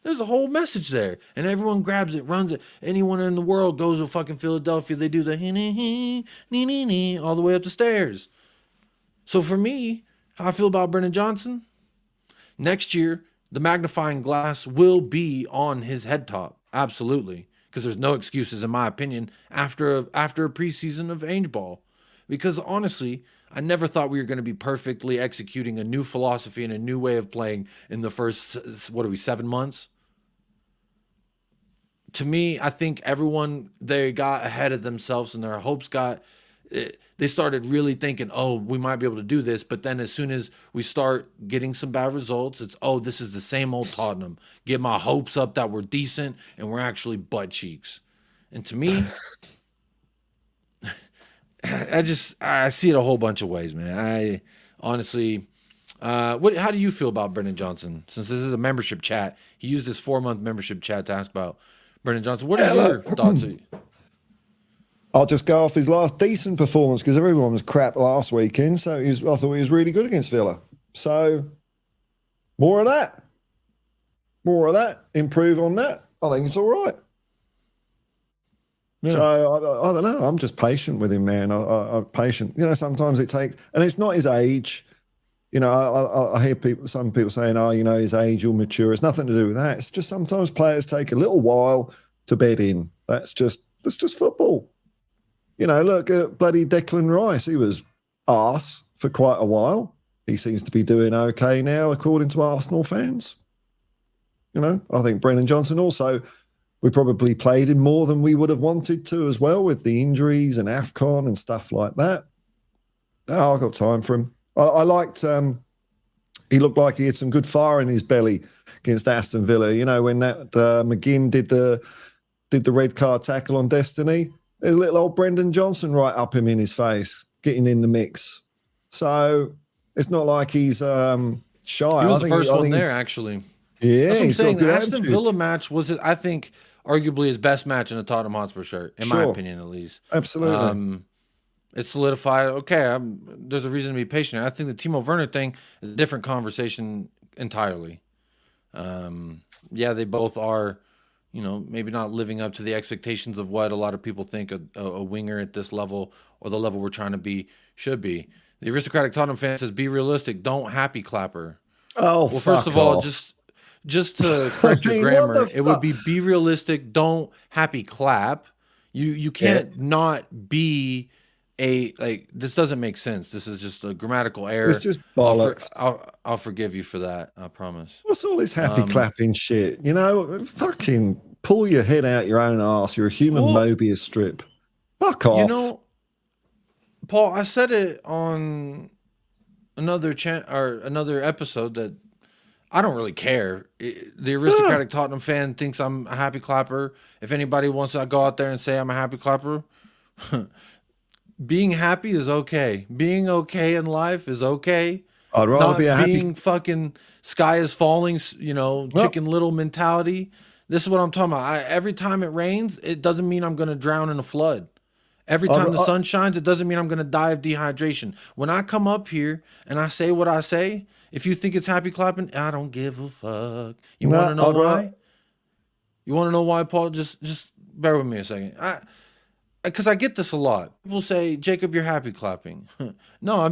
There's a whole message there. And everyone grabs it, runs it. Anyone in the world goes to fucking Philadelphia, they do the nee all the way up the stairs. So for me, how I feel about Brennan Johnson, next year, the magnifying glass will be on his head top. Absolutely. Because there's no excuses, in my opinion, after a preseason of Ainge ball. Because honestly, I never thought we were going to be perfectly executing a new philosophy and a new way of playing in the first, 7 months? To me, I think everyone, they got ahead of themselves and their hopes they started really thinking, oh, we might be able to do this. But then as soon as we start getting some bad results, it's, oh, this is the same old Tottenham. Get my hopes up that we're decent and we're actually butt cheeks. And to me, I see it a whole bunch of ways, man. I honestly, how do you feel about Brennan Johnson? Since this is a membership chat, he used this 4-month membership chat to ask about Brennan Johnson. What are your thoughts? I'll just go off his last decent performance because everyone was crap last weekend. So I thought he was really good against Villa. So more of that. Improve on that. I think it's all right. Yeah. So I don't know. I'm just patient with him, man. I'm patient. You know, sometimes it takes, and it's not his age. You know, I hear some people saying, oh, you know, his age will mature. It's nothing to do with that. It's just sometimes players take a little while to bed in. That's just football. You know, look at bloody Declan Rice. He was arse for quite a while. He seems to be doing okay now, according to Arsenal fans. You know, I think Brennan Johnson also, we probably played him more than we would have wanted to as well with the injuries and AFCON and stuff like that. Oh, I've got time for him. I liked, he looked like he had some good fire in his belly against Aston Villa. You know, when that McGinn did the red card tackle on Destiny, there's little old Brendan Johnson right up him in his face, getting in the mix. So, It's not like he's shy. He was the first one there, actually. Yeah, that's what I'm he's got saying. good The Aston attitude. Villa match was, I think, arguably his best match in a Tottenham Hotspur shirt, in my opinion, at least. Absolutely. It's solidified. Okay, there's a reason to be patient. I think the Timo Werner thing is a different conversation entirely. Yeah, they both are, you know, maybe not living up to the expectations of what a lot of people think a winger at this level or the level we're trying to be should be. The aristocratic Tottenham fan says, "Be realistic. Don't happy clapper." Oh, well, first of all, just to correct your grammar, it would be realistic. Don't happy clap. You can't not be this doesn't make sense. This is just a grammatical error. It's just bollocks. I'll forgive you for that. I promise. What's all this happy clapping shit? You know, fucking pull your head out your own arse. You're a human Mobius strip. Fuck off. You know, Paul, I said it on another another episode that I don't really care. The aristocratic Tottenham fan thinks I'm a happy clapper. If anybody wants to go out there and say I'm a happy clapper, being happy is okay. Being okay in life is okay. I'd rather not be a being fucking sky is falling, you know, Chicken Little mentality. This is what I'm talking about. Every time it rains, it doesn't mean I'm going to drown in a flood. Every time the sun shines, it doesn't mean I'm going to die of dehydration. When I come up here and I say what I say, if you think it's happy clapping, I don't give a fuck. You want to know why? You want to know why, Paul? Just bear with me a second. Because I get this a lot. People say, Jacob, you're happy clapping. No, I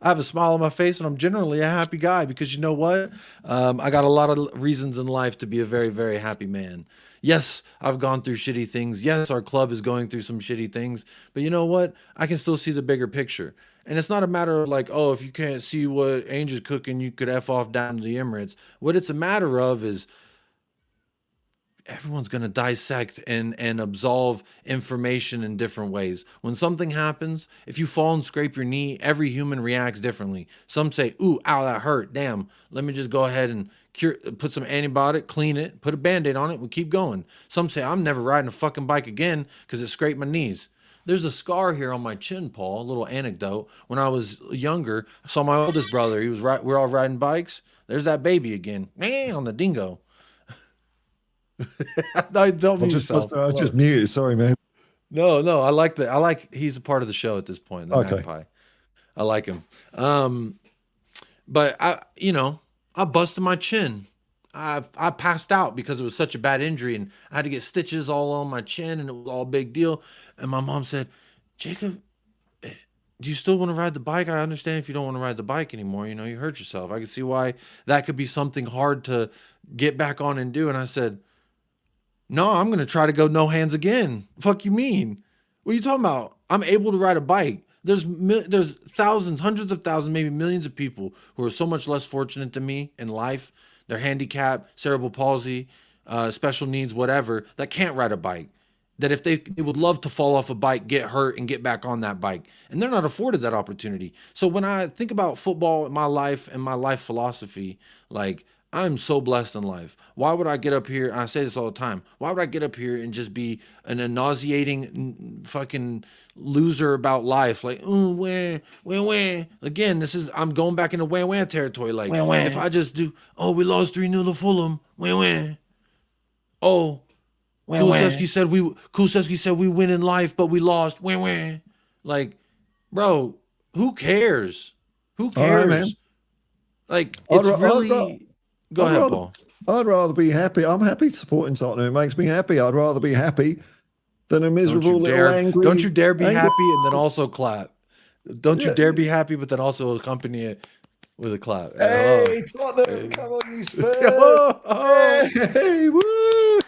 have a smile on my face and I'm generally a happy guy because you know what? I got a lot of reasons in life to be a very, very happy man. Yes, I've gone through shitty things. Yes, our club is going through some shitty things. But you know what? I can still see the bigger picture. And it's not a matter of like, oh, if you can't see what Angel's cooking, you could F off down to the Emirates. What it's a matter of is everyone's going to dissect and absolve information in different ways. When something happens, if you fall and scrape your knee, every human reacts differently. Some say, ooh, ow, that hurt. Damn, let me just go ahead and put some antibiotic, clean it, put a Band-Aid on it, we'll keep going. Some say, I'm never riding a fucking bike again because it scraped my knees. There's a scar here on my chin, Paul, a little anecdote. When I was younger, I saw my oldest brother. We're all riding bikes. There's that baby again, on the dingo. No, don't mute yourself. I just muted. Sorry, man. No, I like that. He's a part of the show at this point. The Magpie. I like him. But I busted my chin. I passed out because it was such a bad injury, and I had to get stitches all on my chin, and it was all a big deal. And my mom said, Jacob, do you still want to ride the bike? I understand if you don't want to ride the bike anymore. You know, you hurt yourself. I can see why that could be something hard to get back on and do. And I said, no, I'm going to try to go no hands again. Fuck you mean? What are you talking about? I'm able to ride a bike. There's thousands, hundreds of thousands, maybe millions of people who are so much less fortunate than me in life. They're handicapped, cerebral palsy, special needs, whatever, that can't ride a bike. That if they would love to fall off a bike, get hurt, and get back on that bike. And they're not afforded that opportunity. So when I think about football in my life and my life philosophy, like, I'm so blessed in life. Why would I get up here, and I say this all the time, why would I get up here and just be a nauseating fucking loser about life? Like, wah. Again, I'm going back into wah territory. Like, if I just do, we lost 3-0 to Fulham, wah. Oh, Kulusevski said we win in life, but we lost, wah. Like, bro, who cares? Who cares? All right, man. Like, it's Go ahead, Paul. I'd rather be happy. I'm happy supporting Tottenham. It makes me happy. I'd rather be happy than a miserable little angry. Don't you dare be happy and then also clap. Don't you dare be happy, but then also accompany it with a clap. Hey, Tottenham, come on, you Spurs. Hey, woo.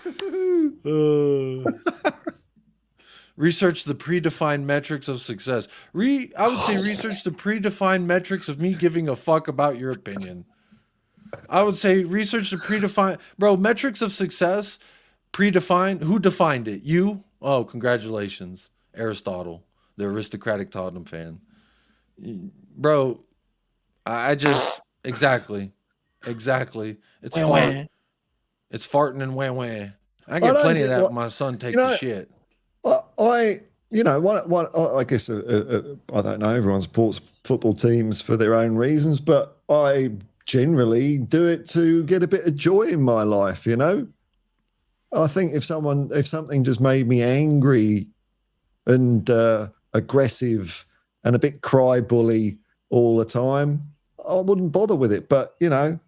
Research the predefined metrics of success. I would say research the predefined metrics of me giving a fuck about your opinion. I would say research the predefined, metrics of success, predefined. Who defined it? You? Oh, congratulations. Aristotle, the aristocratic Tottenham fan. Bro, I just, exactly. It's fart. It's farting and wah. I get plenty of that when my son takes the shit. you know, I guess I don't know. Everyone supports football teams for their own reasons, but I generally do it to get a bit of joy in my life. You know, I think if something just made me angry and aggressive and a bit cry bully all the time, I wouldn't bother with it. But you know,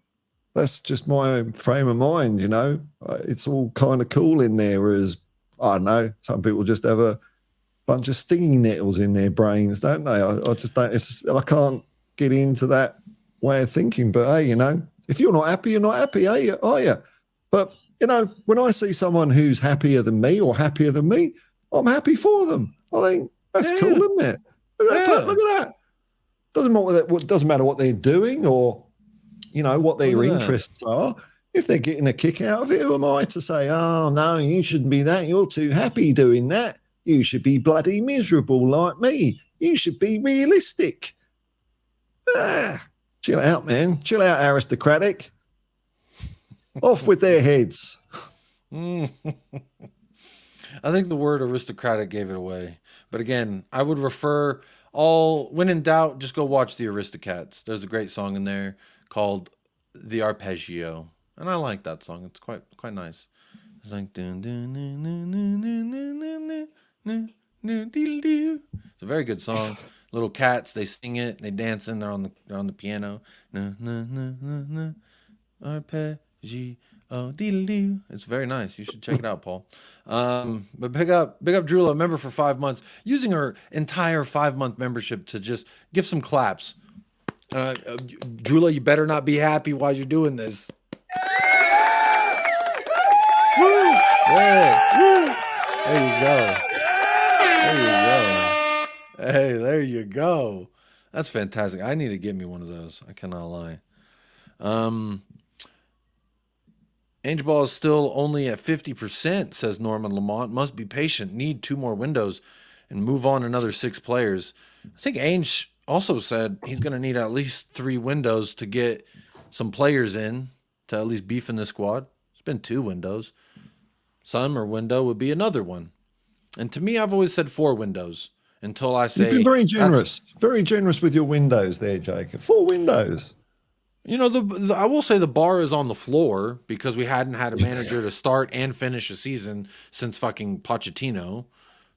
that's just my frame of mind. You know, it's all kind of cool in there. Whereas I don't know, some people just have a bunch of stinging nettles in their brains, don't they? I just don't. I can't get into that way of thinking. But hey, you know, if you're not happy, you're not happy, are you? But you know, when I see someone who's happier than me or happier than me, I'm happy for them. I think that's cool, isn't it? Look at that. Doesn't matter what they're doing or you know what their interests are. If they're getting a kick out of it, who am I to say, oh no, you shouldn't be that. You're too happy doing that. You should be bloody miserable like me. You should be realistic. Chill out, man. Chill out, aristocratic. Off with their heads. I think the word aristocratic gave it away. But again, I would refer when in doubt, just go watch the Aristocats. There's a great song in there called The Arpeggio. And I like that song. It's quite nice. It's like dun, dun, dun, dun, dun, dun, dun, dun, dun. It's a very good song. Little cats, they sing it, they dance in there on the piano. Arpeggio, diddle-doo. It's very nice. You should check it out, Paul. But big up Drula, member for 5 months, using her entire 5-month membership to just give some claps. Drula, you better not be happy while you're doing this. Woo! Yeah. Woo! There you go. Hey, there you go. That's fantastic. I need to get me one of those. I cannot lie. Angel Ball is still only at 50%, says Norman Lamont. Must be patient. Need 2 more windows and move on another 6 players. I think Ainge also said he's going to need at least 3 windows to get some players in to at least beef in the squad. It's been 2 windows. Summer window would be another one. And to me, I've always said 4 windows until I say... You've been very generous. Very generous with your windows there, Jacob. 4 windows. You know, I will say the bar is on the floor because we hadn't had a manager to start and finish a season since fucking Pochettino.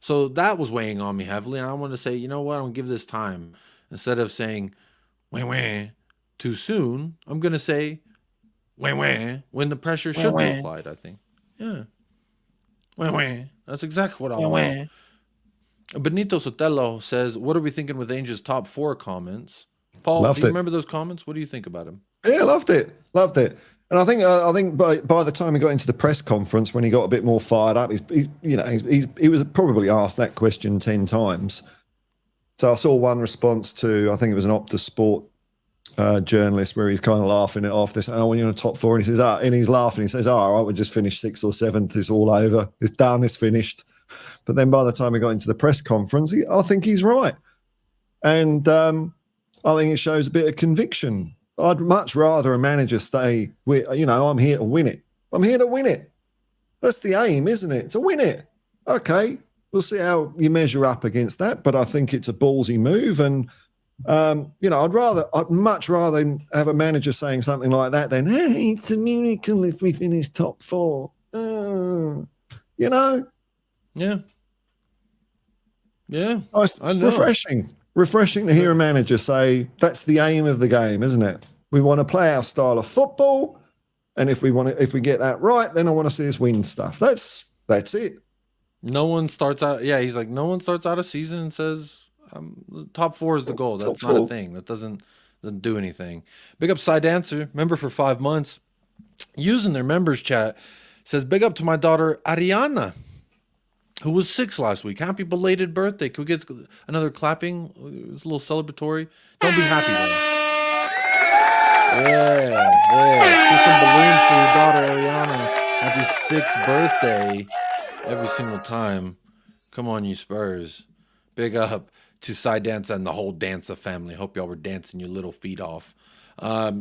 So that was weighing on me heavily. And I want to say, you know what? I'm going to give this time. Instead of saying, wah, too soon, I'm going to say, wah, when the pressure should be applied, I think. Yeah. Wah. That's exactly what I want. Benito Sotelo says, what are we thinking with Ainge's top 4 comments? Paul, do you remember those comments? What do you think about him? Yeah, loved it. And I think by the time he got into the press conference, when he got a bit more fired up, he was probably asked that question 10 times. So I saw one response to, I think it was an Optus Sport journalist, where he's kind of laughing it off. This, when you're in the top 4, and he says, and he's laughing. He says, all right, we just finished 6th or 7th. It's all over. It's done. It's finished. But then by the time he got into the press conference, I think he's right. And I think it shows a bit of conviction. I'd much rather a manager stay with, I'm here to win it. I'm here to win it. That's the aim, isn't it? To win it. Okay, we'll see how you measure up against that. But I think it's a ballsy move. And, I'd much rather have a manager saying something like that than, hey, it's a miracle if we finish top 4. Yeah. Nice, I know. Refreshing to hear a manager say that's the aim of the game, isn't it? We want to play our style of football, and if we get that right, then I want to see us win stuff. That's it. No one starts out. Yeah, he's like, no one starts out a season and says top 4 is the goal. That's not a thing. That doesn't do anything. Big up Side Dancer, member for 5 months, using their members chat, says big up to my daughter Ariana, who was 6 last week. Happy belated birthday. Can we get another clapping? It's a little celebratory. Don't be happy, though. Yeah. Do some balloons for your daughter, Ariana. Happy 6th birthday every single time. Come on, you Spurs. Big up to Side Dance and the whole Dancer family. Hope y'all were dancing your little feet off.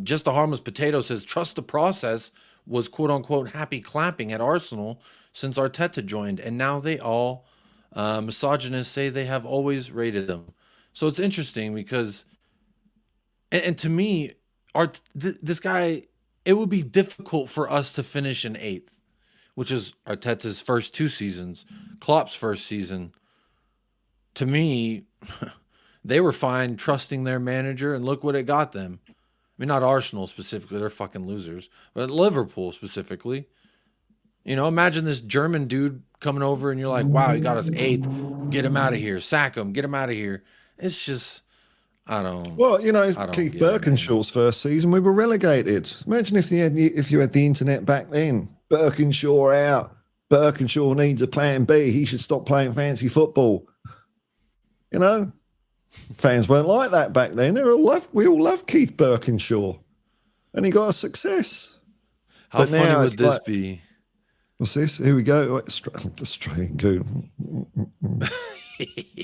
Just a Harmless Potato says, trust the process was quote-unquote happy clapping at Arsenal since Arteta joined, and now they all Misogynists say they have always rated them. So it's interesting because, and to me, this guy, it would be difficult for us to finish in 8th, which is Arteta's first 2 seasons, Klopp's first season. To me, they were fine trusting their manager, and look what it got them. I mean, not Arsenal specifically, they're fucking losers, but Liverpool specifically. You know, imagine this German dude coming over and you're like, wow, he got us 8th. Get him out of here. Sack him. Get him out of here. It's just, I don't. Well, you know, I don't Keith get it, man. Birkinshaw's first season, we were relegated. Imagine if you had the internet back then. Birkinshaw out. Birkinshaw needs a plan B. He should stop playing fancy football. You know, fans weren't like that back then. We all loved Keith Birkinshaw, and he got a success. How But funny now would it's this like- be? What's this? Here we go. Australian goon.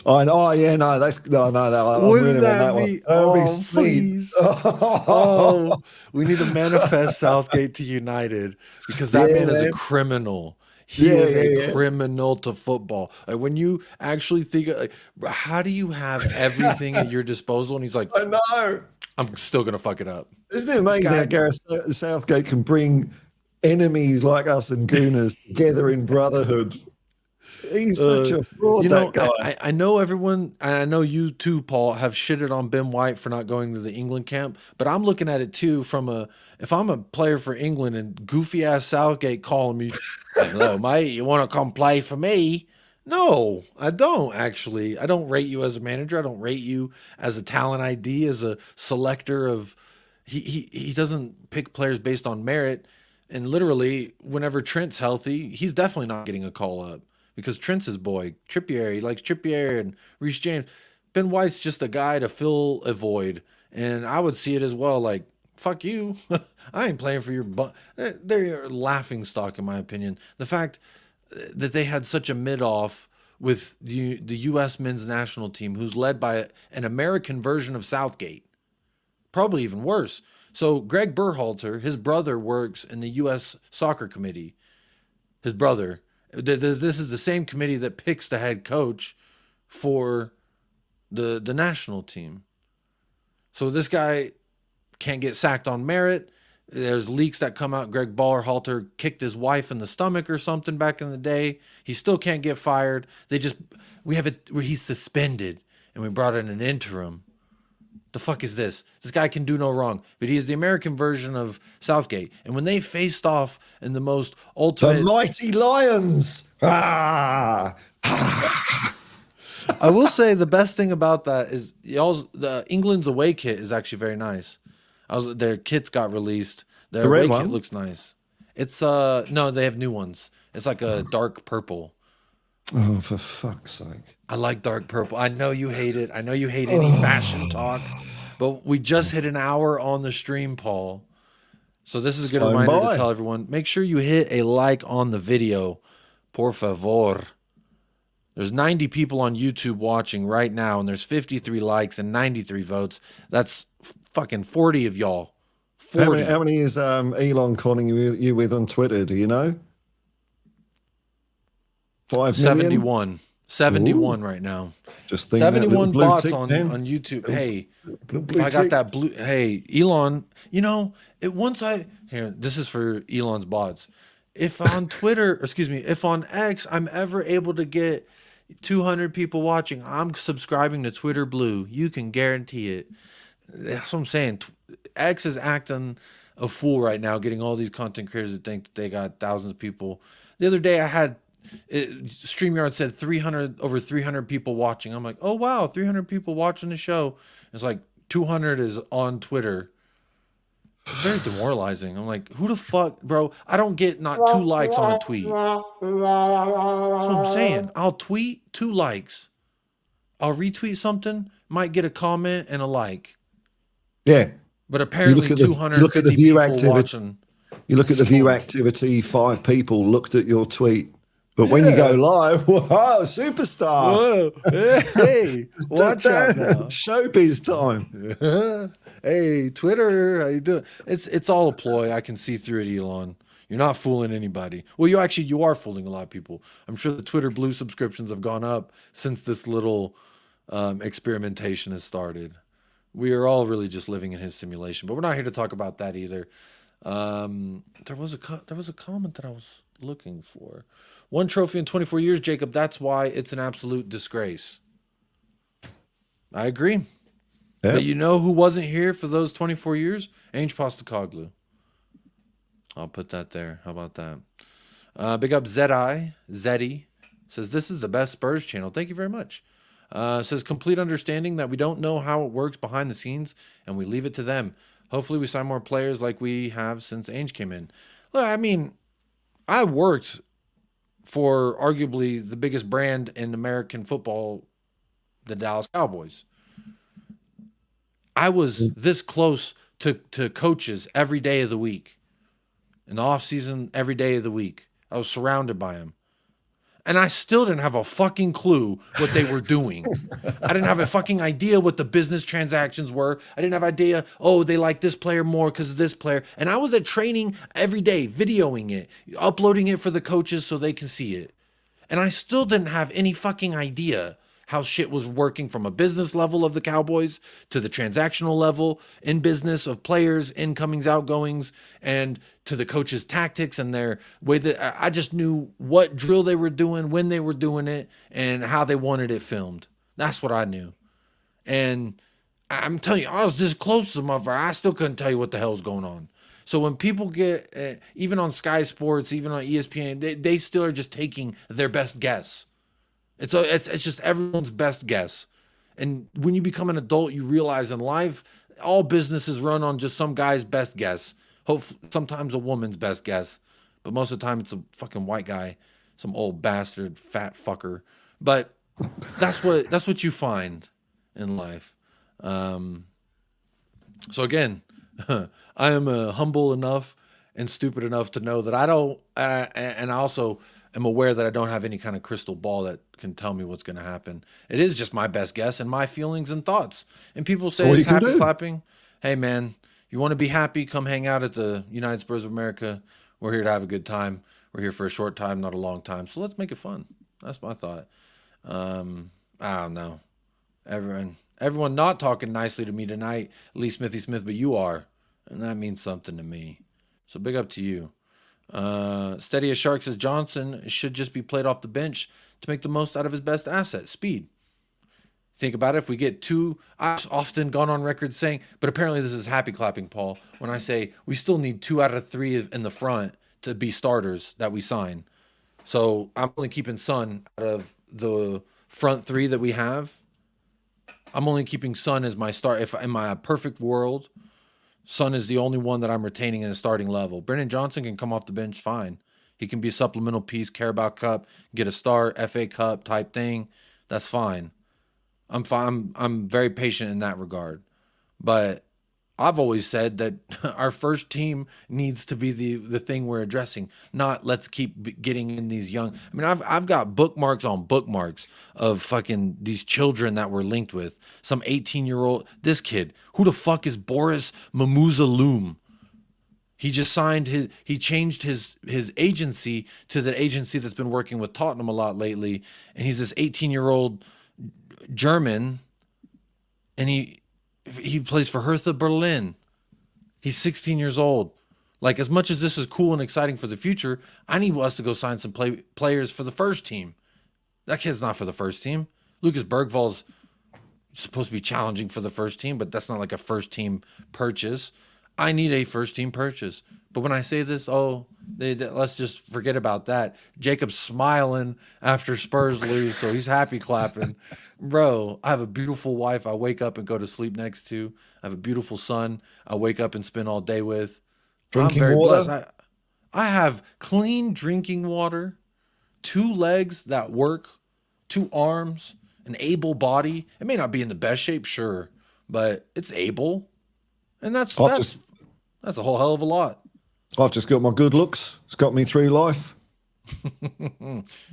Oh, yeah, no, that's no. I'm Wouldn't really that on that be? one. That would be Oh, sweet. please. Oh, we need to manifest Southgate to United because that Yeah, man is a man. criminal. He Yeah, is a yeah, yeah. criminal to football. Like when you actually think, like, how do you have everything at your disposal? And he's like, I know. I'm still gonna fuck it up. Isn't it amazing guy- how Gareth Southgate can bring enemies like us and Gooners together in brotherhood? He's such a fraud, You know, that guy. I know everyone, and I know you too, Paul, have shitted on Ben White for not going to the England camp, but I'm looking at it too from if I'm a player for England and goofy ass Southgate calling me, hello, mate, you want to come play for me? No, I don't actually. I don't rate you as a manager. I don't rate you as a talent ID, as a selector of. He doesn't pick players based on merit, and literally, whenever Trent's healthy, he's definitely not getting a call up. Because Trent's his boy. Trippier, he likes Trippier and Reece James. Ben White's just a guy to fill a void. And I would see it as well like, fuck you. I ain't playing for your they're a laughing stock, in my opinion. The fact that they had such a mid-off with the U.S. men's national team who's led by an American version of Southgate. Probably even worse. So Greg Berhalter, his brother works in the U.S. soccer committee. His brother. This is the same committee that picks the head coach for the national team. So this guy can't get sacked on merit. There's leaks that come out. Greg Berhalter kicked his wife in the stomach or something back in the day. He still can't get fired. We have it where he's suspended, and we brought in an interim. The fuck is this? This guy can do no wrong, but he is the American version of Southgate. And when they faced off in the most The ultimate, mighty lions. Ah. I will say the best thing about that is the England's away kit is actually very nice. Their kits got released. Their The red away kit one? looks nice. It's no, they have new ones. It's like a dark purple. Oh, for fuck's sake. I like dark purple. I know you hate it. I know you hate any fashion talk, but we just hit an hour on the stream, Paul. So this is a good Fine reminder by. to tell everyone, make sure you hit a like on the video. Por favor. There's 90 people on YouTube watching right now, and there's 53 likes and 93 votes. That's fucking 40 of y'all. 40. How many is Elon calling you with on Twitter? Do you know? 5 million? 71. 71 right now. Just think that little 71 blue bots tick, on man. YouTube. Hey, Blue if I got tick. that blue, hey, Elon, you know, this is for Elon's bots. If on if on X, I'm ever able to get 200 people watching, I'm subscribing to Twitter Blue. You can guarantee it. That's what I'm saying. X is acting a fool right now, getting all these content creators that think they got thousands of people. The other day I had StreamYard said over 300 people watching. I'm like, oh wow, 300 people watching the show. It's like 200 is on Twitter. It's very demoralizing. I'm like, who the fuck, bro? I don't get not 2 likes on a tweet. That's what I'm saying. I'll tweet 2 likes. I'll retweet something, might get a comment and a like. Yeah. But apparently look at the 250 view people activity. watching. You look at the view activity, 5 people looked at your tweet. But when you go live, wow, superstar. Whoa, hey, watch out now. Showbiz time. Hey, Twitter, how you doing? It's all a ploy. I can see through it, Elon. You're not fooling anybody. Well, you are fooling a lot of people. I'm sure the Twitter Blue subscriptions have gone up since this little experimentation has started. We are all really just living in his simulation, but we're not here to talk about that either. There was a comment that I was looking for. 1 trophy in 24 years, Jacob. That's why it's an absolute disgrace. I agree. Yeah. But you know who wasn't here for those 24 years? Ange Postecoglou. I'll put that there. How about that? Big up Zeddy says, this is the best Spurs channel. Thank you very much. Says, complete understanding that we don't know how it works behind the scenes, and we leave it to them. Hopefully we sign more players like we have since Ainge came in. Well, I mean, I worked for arguably the biggest brand in American football, the Dallas Cowboys. I was this close to coaches every day of the week. In the offseason, every day of the week. I was surrounded by them. And I still didn't have a fucking clue what they were doing. I didn't have a fucking idea what the business transactions were. I didn't have idea, oh, they like this player more because of this player. And I was at training every day, videoing it, uploading it for the coaches so they can see it. And I still didn't have any fucking idea how shit was working from a business level of the Cowboys to the transactional level in business of players, incomings, outgoings, and to the coaches' tactics and their way that I just knew what drill they were doing, when they were doing it, and how they wanted it filmed. That's what I knew. And I'm telling you, I was this close to motherfucker. I still couldn't tell you what the hell's going on. So when people get, even on Sky Sports, even on ESPN, they still are just taking their best guess. It's just everyone's best guess. And when you become an adult, you realize in life, all businesses run on just some guy's best guess. Hopefully, sometimes a woman's best guess, but most of the time it's a fucking white guy, some old bastard, fat fucker. But that's what you find in life. So again, I am humble enough and stupid enough to know that I don't, and I also am aware that I don't have any kind of crystal ball that can tell me what's going to happen. It is just my best guess and my feelings and thoughts. And people say it's happy clapping. Hey man, you want to be happy? Come hang out at the United Spurs of America. We're here to have a good time. We're here for a short time, not a long time. So let's make it fun. That's my thought. I don't know. Everyone not talking nicely to me tonight, at least Smithy Smith, but you are. And that means something to me. So big up to you. Steady as Shark says Johnson should just be played off the bench to make the most out of his best asset, speed. Think about it. If we get two, I've often gone on record saying, but apparently this is happy clapping, Paul, when I say we still need 2 out of 3 in the front to be starters that we sign. So I'm only keeping Son out of the front 3 that we have. I'm only keeping Son as my start. If in my perfect world, Son is the only one that I'm retaining in a starting level. Brennan Johnson can come off the bench fine. He can be a supplemental piece, Carabao Cup, get a start, FA Cup type thing. That's fine. I'm fine. I'm very patient in that regard. But I've always said that our first team needs to be the thing we're addressing, not let's keep getting in these young. I mean, I've got bookmarks on bookmarks of fucking these children that we're linked with. Some 18-year-old, this kid, who the fuck is Boris Mamouzeloum? He just signed he changed his agency to the agency that's been working with Tottenham a lot lately. And he's this 18-year-old German, and he plays for Hertha Berlin. He's 16 years old. Like, as much as this is cool and exciting for the future, I need us to go sign some players for the first team. That kid's not for the first team. Lucas Bergvall's supposed to be challenging for the first team, but that's not like a first team purchase. I need a first team purchase. But when I say this, let's just forget about that. Jacob's smiling after Spurs lose, so he's happy clapping. Bro, I have a beautiful wife I wake up and go to sleep next to. I have a beautiful son I wake up and spend all day with. Drinking I'm very water. blessed. I have clean drinking water, 2 legs that work, 2 arms, an able body. It may not be in the best shape, sure, but it's able. And that's a whole hell of a lot. I've just got my good looks. It's got me through life.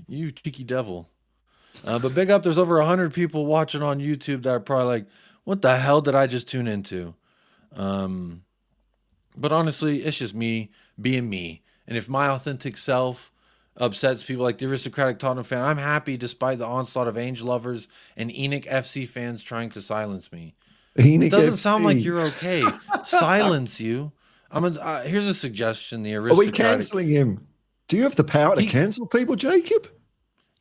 You cheeky devil. But big up, there's over 100 people watching on YouTube that are probably like, what the hell did I just tune into? But honestly, it's just me being me. And if my authentic self upsets people like the aristocratic Tottenham fan, I'm happy despite the onslaught of Angel lovers and Enoch FC fans trying to silence me. It doesn't sound like you're okay. Silence you. Here's a suggestion. The aristocratic. Are we cancelling him? Do you have the power to cancel people, Jacob?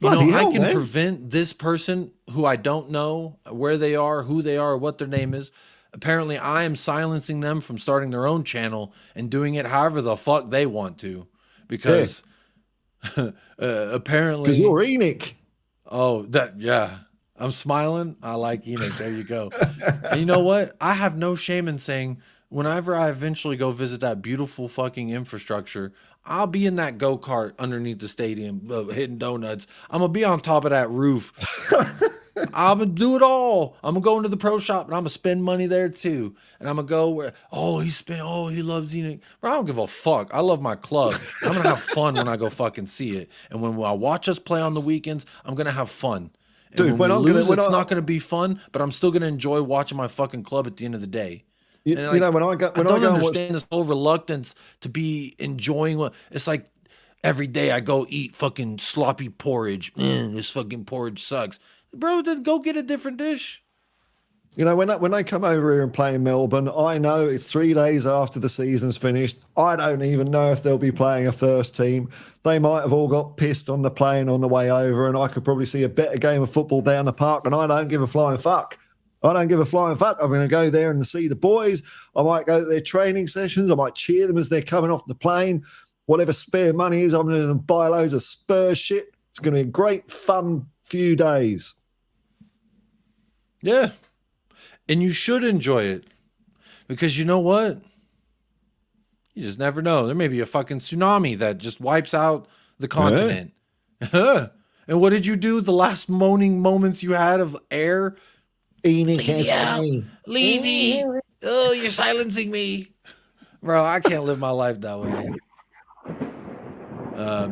I can prevent this person who I don't know where they are, who they are, what their name is. Apparently, I am silencing them from starting their own channel and doing it however the fuck they want to, because apparently, because you're Enoch. Oh, I'm smiling. I like Enoch. There you go. And you know what? I have no shame in saying, whenever I eventually go visit that beautiful fucking infrastructure, I'll be in that go-kart underneath the stadium, hitting donuts. I'm going to be on top of that roof. I'm going to do it all. I'm going to go into the pro shop and I'm going to spend money there too. And I'm going to go where, he loves Enoch. Bro, I don't give a fuck. I love my club. I'm going to have fun when I go fucking see it. And when I watch us play on the weekends, I'm going to have fun. And dude, when we lose, it's not going to be fun, but I'm still going to enjoy watching my fucking club at the end of the day. When I don't understand this whole reluctance to be enjoying what it's like. Every day I go eat fucking sloppy porridge. This fucking porridge sucks, bro. Then go get a different dish. When I come over here and play in Melbourne, I know it's 3 days after the season's finished. I don't even know if they'll be playing a first team. They might have all got pissed on the plane on the way over, and I could probably see a better game of football down the park, and I don't give a flying fuck. I don't give a flying fuck. I'm going to go there and see the boys. I might go to their training sessions. I might cheer them as they're coming off the plane. Whatever spare money is, I'm going to buy loads of Spurs shit. It's going to be a great, fun few days. Yeah. And you should enjoy it. Because you know what? You just never know. There may be a fucking tsunami that just wipes out the continent. Yeah. And what did you do the last moaning moments you had of air? Leave me. Oh, you're silencing me. Bro, I can't live my life that way.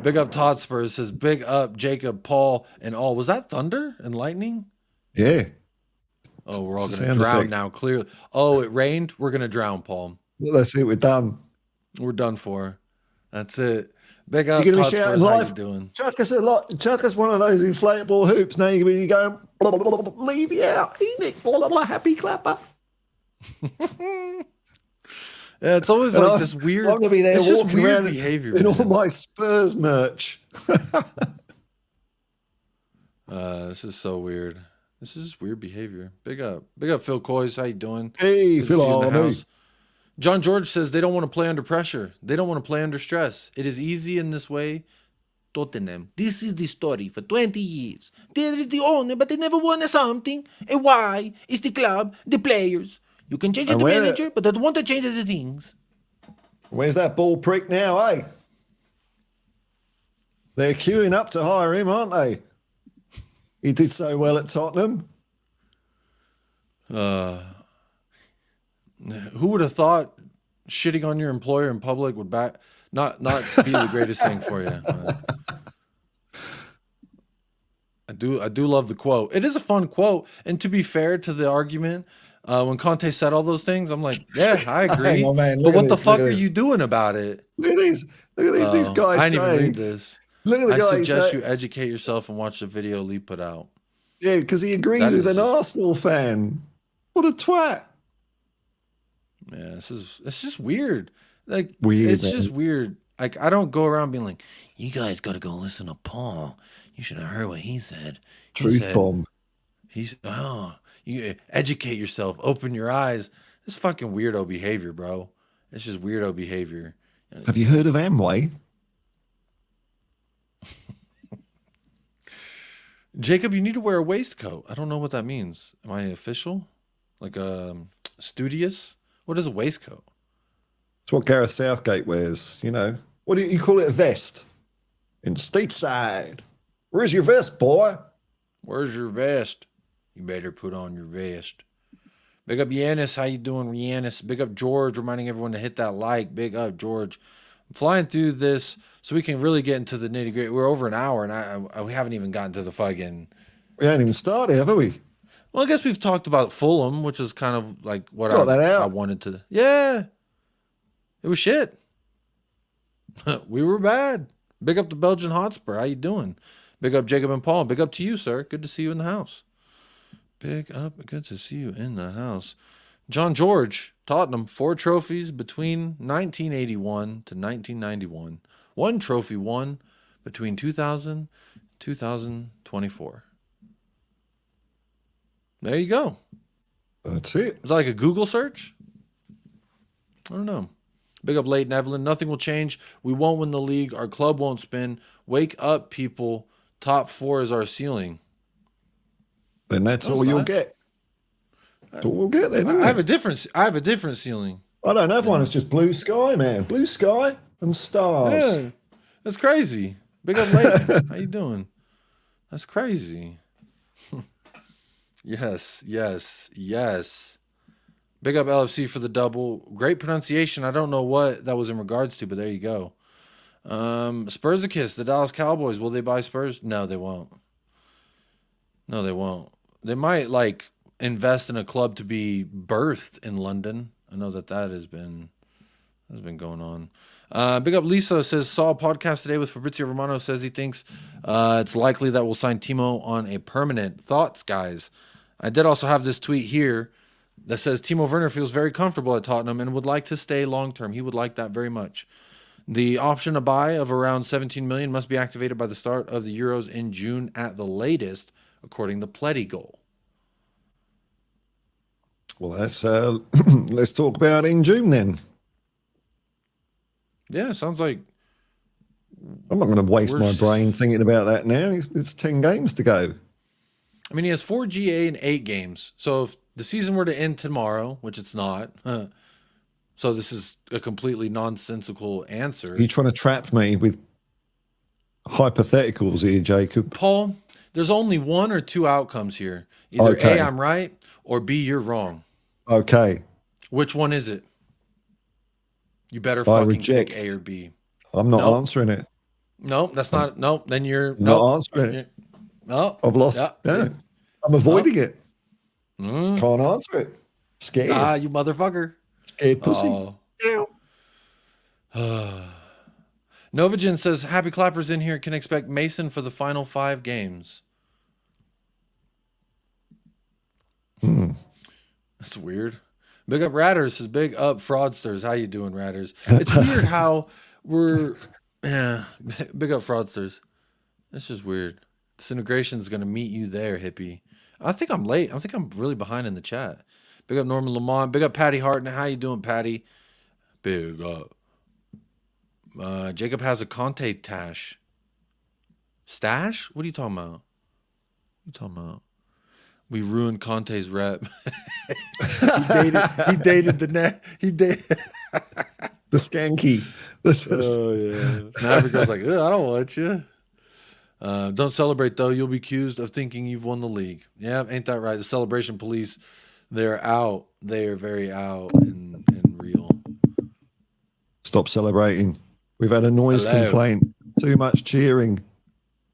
Big up Todd Spurs says, big up Jacob, Paul, and all. Was that thunder and lightning? Yeah. Oh, we're all going to drown now, clearly. Oh, it rained? We're going to drown, Paul. Let's see, we're done. We're done for. That's it. Big up Todd Spurs, how you doing? Chuck us one of those inflatable hoops. Now you're going to be going, blah, blah, blah, blah, leave you out, Enoch, blah, blah, blah, happy clapper. Yeah, it's always like this weird. I'm going to be there walking around behavior in all my Spurs merch. This is so weird. This is just weird behavior. Big up Phil Coys. How you doing? Hey, Phil. John George says they don't want to play under pressure. They don't want to play under stress. It is easy in this way. Tottenham. This is the story for 20 years. There is the owner, but they never won something. And why? It's the club, the players. You can change the manager, but they don't want to change the things. Where's that ball prick now, eh? They're queuing up to hire him, aren't they? He did so well at Tottenham. Who would have thought shitting on your employer in public would not be the greatest thing for you? I do love the quote. It is a fun quote, and to be fair to the argument, when Conte said all those things, I'm like, yeah, I agree. On, man. But what the fuck are you doing about it? Look at these guys. I didn't even read this. Look at the guy. I suggest you educate yourself and watch the video Lee put out. Yeah, because he agrees with an Arsenal fan. What a twat. Yeah, it's just weird. Like weird, just weird. Like I don't go around being like, you guys got to go listen to Paul. You should have heard what he said. Truth bomb. You educate yourself, open your eyes. It's fucking weirdo behavior, bro. It's just weirdo behavior. Have you heard of Amway? Jacob, you need to wear a waistcoat. I don't know what that means. Am I official? Like studious? What is a waistcoat? It's what Gareth Southgate wears, you know. What do you call it, a vest? In stateside. Where's your vest, boy? Where's your vest? You better put on your vest. Big up Yanis. How you doing, Yanis? Big up George, reminding everyone to hit that like. Big up George. I'm flying through this so we can really get into the nitty gritty. We're over an hour and we haven't even gotten to the fucking. We haven't even started, have we? Well, I guess we've talked about Fulham, which is kind of like what I wanted to. Yeah. It was shit. We were bad. Big up to Belgian Hotspur. How you doing? Big up Jacob and Paul. Big up to you, sir. Good to see you in the house. Big up. Good to see you in the house. John George, Tottenham, 4 trophies between 1981 to 1991. 1 trophy won between 2000 and 2024. There you go. That's it. Is that like a Google search? I don't know. Big up Leighton Evelyn. Nothing will change. We won't win the league. Our club won't spin. Wake up, people. Top 4 is our ceiling. Then that's all you'll get. That's all we'll get then. I have a different ceiling. I don't have one. It's just blue sky, man. Blue sky and stars. Yeah, that's crazy. Big up Leighton. How you doing? That's crazy. Yes. Big up LFC for the double. Great pronunciation. I don't know what that was in regards to, but there you go. Spursicus, the Dallas Cowboys. Will they buy Spurs? No, they won't. No, they won't. They might like invest in a club to be birthed in London. I know that has been going on. Big up Lisa says, saw a podcast today with Fabrizio Romano, says he thinks it's likely that we'll sign Timo on a permanent. Thoughts, guys? I did also have this tweet here that says Timo Werner feels very comfortable at Tottenham and would like to stay long term. He would like that very much. The option to buy of around 17 million must be activated by the start of the Euros in June at the latest, according to Pletty Goal. Well, let's talk about it in June then. Yeah, sounds like I'm not going to waste my brain thinking about that now. It's 10 games to go. I mean, he has 4 GA and 8 games. So if the season were to end tomorrow, which it's not, so this is a completely nonsensical answer. Are you trying to trap me with hypotheticals here, Jacob? Paul, there's only 1 or 2 outcomes here. Either okay. A, I'm right, or B, you're wrong. Okay. Which one is it? You better fucking pick A or B. I'm not answering it. No, that's not. No, then you're not answering it. No, I've lost. Yeah. I'm avoiding it. Can't answer it. Scared. Ah, you motherfucker. Scared pussy. Novagen says, happy clappers in here. Can expect Mason for the final 5 games. That's weird. Big up Ratters says, big up Fraudsters. How you doing, Ratters? It's weird how we're... Yeah, big up Fraudsters. It's just weird. Disintegration is going to meet you there, hippie. I think I'm late. I think I'm really behind in the chat. Big up Norman Lamont. Big up Patty Hartnett. How you doing, Patty? Big up. Jacob has a Conte tash. Stash? What are you talking about? What are you talking about? We ruined Conte's rep. He dated the net. He dated the skanky. Oh yeah. Now every girl's like, I don't want you. Don't celebrate though. You'll be accused of thinking you've won the league. Yeah, ain't that right? The celebration police, they're out. They are very out and real. Stop celebrating. We've had a noise complaint. Too much cheering.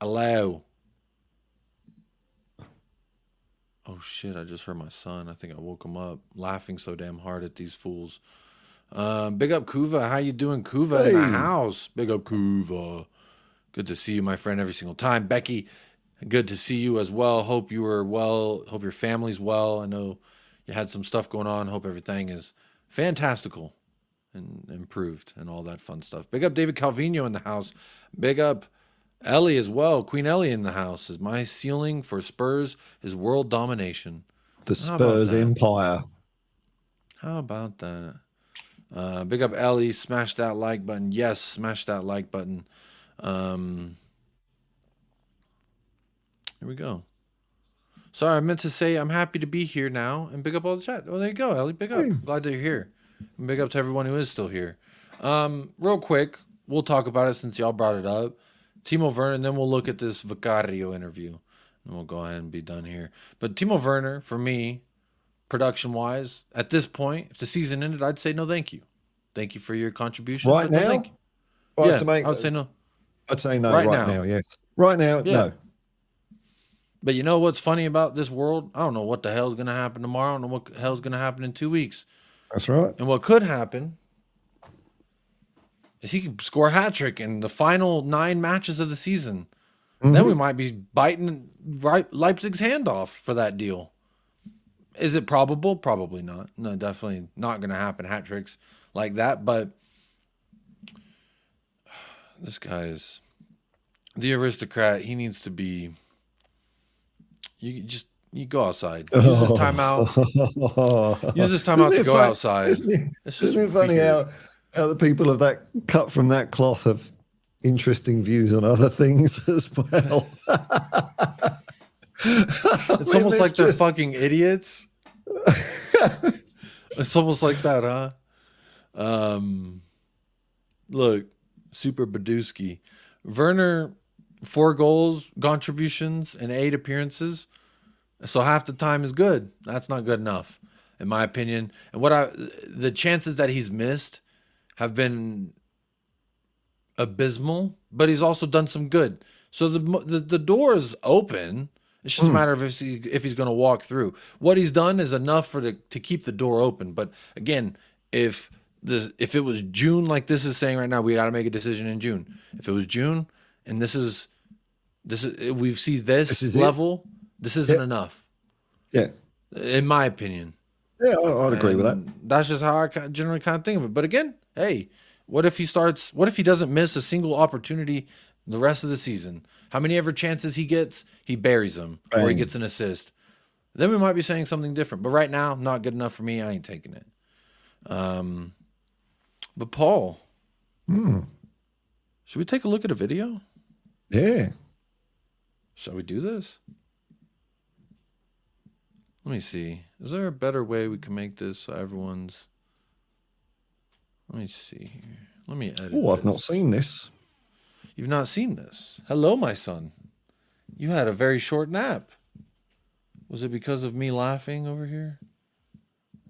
Allow. Oh shit, I just heard my son. I think I woke him up laughing so damn hard at these fools. Big up Kuva. How you doing, Kuva? In the house. Big up Kuva. Good to see you, my friend, every single time. Becky, good to see you as well. Hope you are well. Hope your family's well. I know you had some stuff going on. Hope everything is fantastical and improved and all that fun stuff. Big up David Calvino in the house. Big up Ellie as well. Queen Ellie in the house. Is my ceiling for Spurs is world domination. The Spurs Empire. How about that? Big up Ellie. Smash that like button. Yes, smash that like button. Here we go. Sorry, I meant to say I'm happy to be here now and big up all the chat. Oh, there you go, Ellie. Big up. Glad that you're here. And big up to everyone who is still here. Real quick, we'll talk about it since y'all brought it up. Timo Werner, and then we'll look at this Vicario interview. And we'll go ahead and be done here. But Timo Werner, for me, production-wise, at this point, if the season ended, I'd say no thank you. Thank you for your contribution. Right now? Thank you. Well, yeah, I would say no. I'd say no right now, yes. Right now, no. But you know what's funny about this world? I don't know what the hell's going to happen tomorrow. I don't know what the hell's going to happen in 2 weeks. That's right. And what could happen is he can score a hat trick in the final 9 matches of the season. Then we might be biting Leipzig's hand off for that deal. Is it probable? Probably not. No, definitely not going to happen. Hat tricks like that. But this guy's the aristocrat. He needs to be. You go outside. Use this timeout. Use this timeout to go outside. Isn't it funny how the people of that cut from that cloth have interesting views on other things as well? It's almost like they're fucking idiots. It's almost like that, huh? Look, Super Badusky. Werner, 4 goals, contributions, and 8 appearances. So half the time is good. That's not good enough, in my opinion. And the chances that he's missed have been abysmal, but he's also done some good. So the door is open. It's just a matter of if he's going to walk through. What he's done is enough to keep the door open. But again, if it was June, like this is saying right now, we got to make a decision in June. If it was June, and this is we see this level, this isn't enough. Yeah, in my opinion. Yeah, I'd agree with that. That's just how I generally kind of think of it. But again, hey, what if he doesn't miss a single opportunity the rest of the season? How many ever chances he gets, he buries them, or he gets an assist. Then we might be saying something different. But right now, not good enough for me. I ain't taking it. But Paul, should we take a look at a video? Yeah. Shall we do this? Let me see. Is there a better way we can make this so everyone's... Let me see here. Let me edit Oh, I've not seen this. You've not seen this? Hello, my son. You had a very short nap. Was it because of me laughing over here?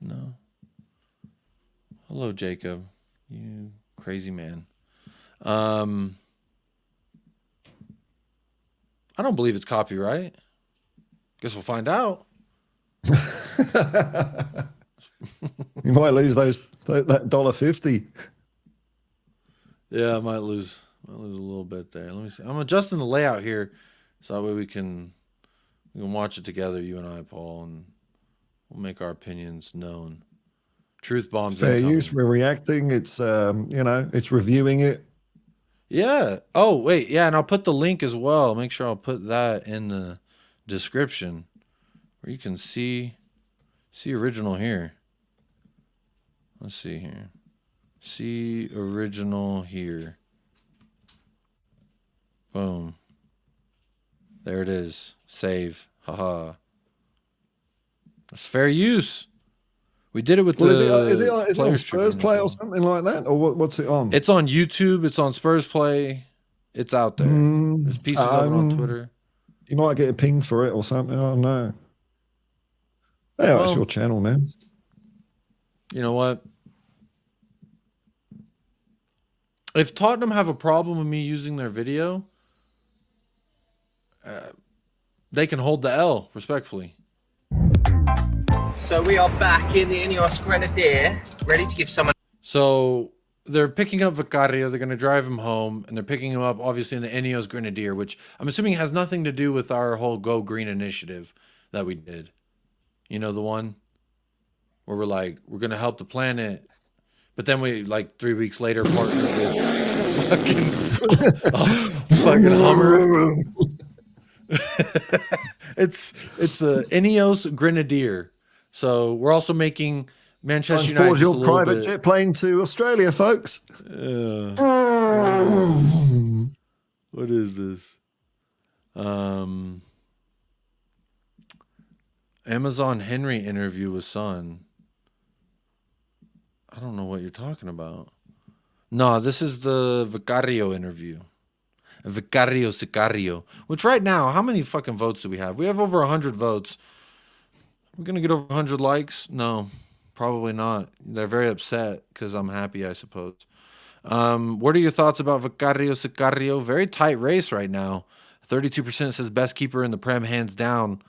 No. Hello, Jacob. You crazy man. I don't believe it's copyright. Guess we'll find out. You might lose that $1.50. Yeah, I might lose a little bit there. Let me see. I'm adjusting the layout here so that way we can watch it together, you and I, Paul, and we'll make our opinions known. Truth bombs. Fair use. We're reacting. It's it's reviewing it. Yeah. Oh, wait. Yeah, and I'll put the link as well. Make sure I'll put that in the description where you can see original here. Let's see here. See original here. Boom. There it is. Save. Haha. That's fair use. We did it with is it on Spurs Play or something like that? Or what's it on? It's on YouTube. It's on Spurs Play. It's out there. There's pieces of it on Twitter. You might get a ping for it or something. I don't know. Yeah, it's your channel, man. You know what? If Tottenham have a problem with me using their video, they can hold the L, respectfully. So we are back in the INT'L Grenadier, ready to give someone... So they're picking up Vicario, they're going to drive him home, and they're picking him up, obviously, in the INT'L Grenadier, which I'm assuming has nothing to do with our whole Go Green initiative that we did. You know, the one where we're like, we're going to help the planet, but then we, like, 3 weeks later, partnered with fucking Hummer. It's a INT'L Grenadier. So we're also making Manchester United just your private jet plane to Australia, folks. What is this? Amazon Henry interview with Son. I don't know what you're talking about. No, this is the Vicario interview. Vicario. Which right now, how many fucking votes do we have? We have over 100 votes. We're going to get over 100 likes? No, probably not. They're very upset because I'm happy, I suppose. What are your thoughts about Vicario? Very tight race right now. 32% says best keeper in the Prem, hands down.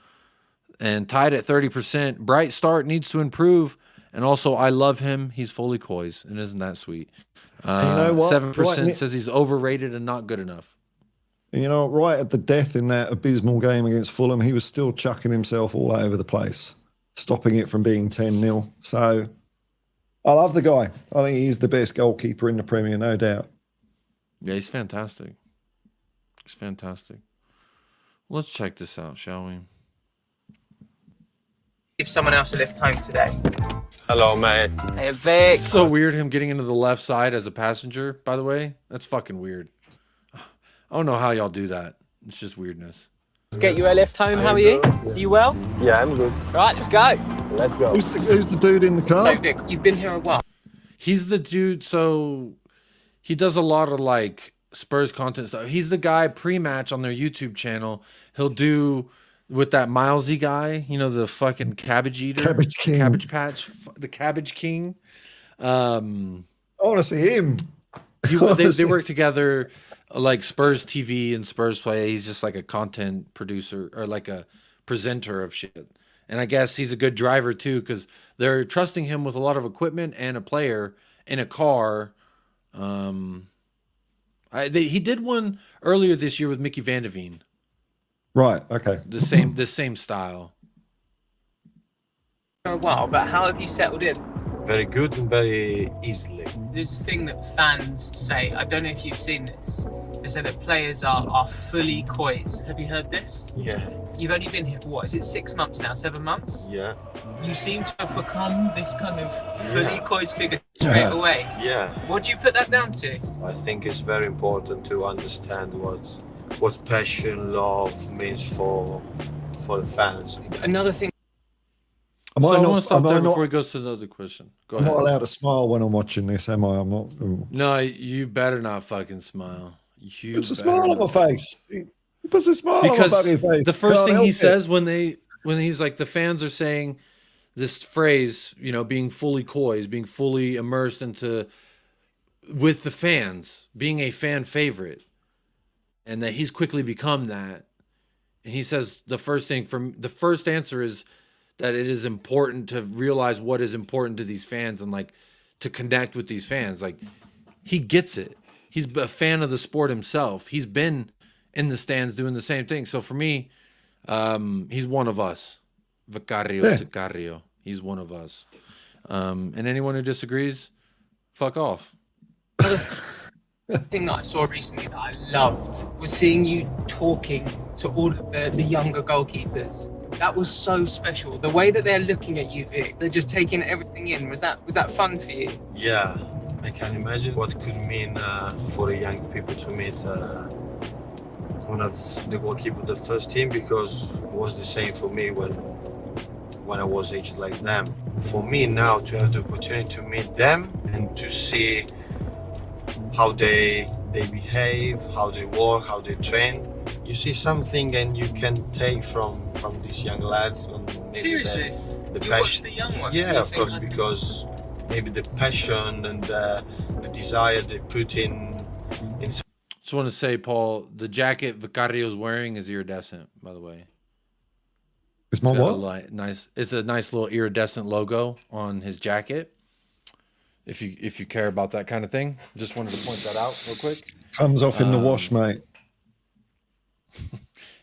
And tied at 30%. Bright start, needs to improve. And also, I love him. He's fully coys, and isn't that sweet? You know what? 7% says he's overrated and not good enough. And you know, right at the death in that abysmal game against Fulham, he was still chucking himself all over the place, stopping it from being 10-0. So I love the guy. I think he's the best goalkeeper in the Premier, no doubt. Yeah, he's fantastic. He's fantastic. Let's check this out, shall we? Give someone else a lift home today. Hello, mate. Hey, Vic. It's so weird him getting into the left side as a passenger, by the way. That's fucking weird. I don't know how y'all do that. It's just weirdness. Let's get you a lift home. How are you? Are you well? Yeah, I'm good. Right, let's go. Let's go. Who's the dude in the car? So, Vic, you've been here a while. He's the dude, so he does a lot of like Spurs content stuff. He's the guy pre-match on their YouTube channel. He'll do with that Milesy guy, you know, the fucking cabbage eater, Cabbage King. Cabbage Patch, the Cabbage King. I want to see him. They work together, like Spurs TV and Spurs Play. He's just like a content producer or like a presenter of shit. And I guess he's a good driver too, because they're trusting him with a lot of equipment and a player in a car. He did one earlier this year with Mickey Van de Veen. Right. Okay. The same style. For a while, but how have you settled in? Very good and very easily. There's this thing that fans say. I don't know if you've seen this. They say that players are fully coys. Have you heard this? Yeah, You've only been here for what? Is it 6 months now? 7 months? yeah, You seem to have become this kind of fully coys figure straight away. yeah. What do you put that down to? I think it's very important to understand what passion, love means for the fans. Another thing. Am So I I want not, to stop am I there not, before he goes to the other question. Go I'm not ahead. allowed to smile when I'm watching this, am I? I'm not. No, you better not fucking smile. You Puts a better smile on not. my face. He puts a smile on my Because fucking face. the first Can't thing help he it. says when he's like, the fans are saying this phrase, you know, being fully coy, being fully immersed with the fans, being a fan favorite, and that he's quickly become that. And he says the first answer is that it is important to realize what is important to these fans and like to connect with these fans. Like he gets it. He's a fan of the sport himself. He's been in the stands doing the same thing. So for me, he's one of us. Vicario. He's one of us. And anyone who disagrees, fuck off. The thing that I saw recently that I loved was seeing you talking to all of the younger goalkeepers. That was so special. The way that they're looking at you, Vic, they're just taking everything in. Was that fun for you? Yeah, I can imagine what could mean for the young people to meet one of the goalkeepers of the first team, because it was the same for me when I was aged like them. For me now to have the opportunity to meet them and to see how they behave, how they work, how they train, you see something and you can take from these young lads. And maybe Seriously? the You watch passion. the young ones? Yeah, you of think course, that- because maybe the passion and the desire they put in. Just want to say, Paul, the jacket Vicario's wearing is iridescent, by the way. It's my It's got a what? it's a nice little iridescent logo on his jacket. If you care about that kind of thing, just wanted to point that out real quick. Comes off in the wash, mate.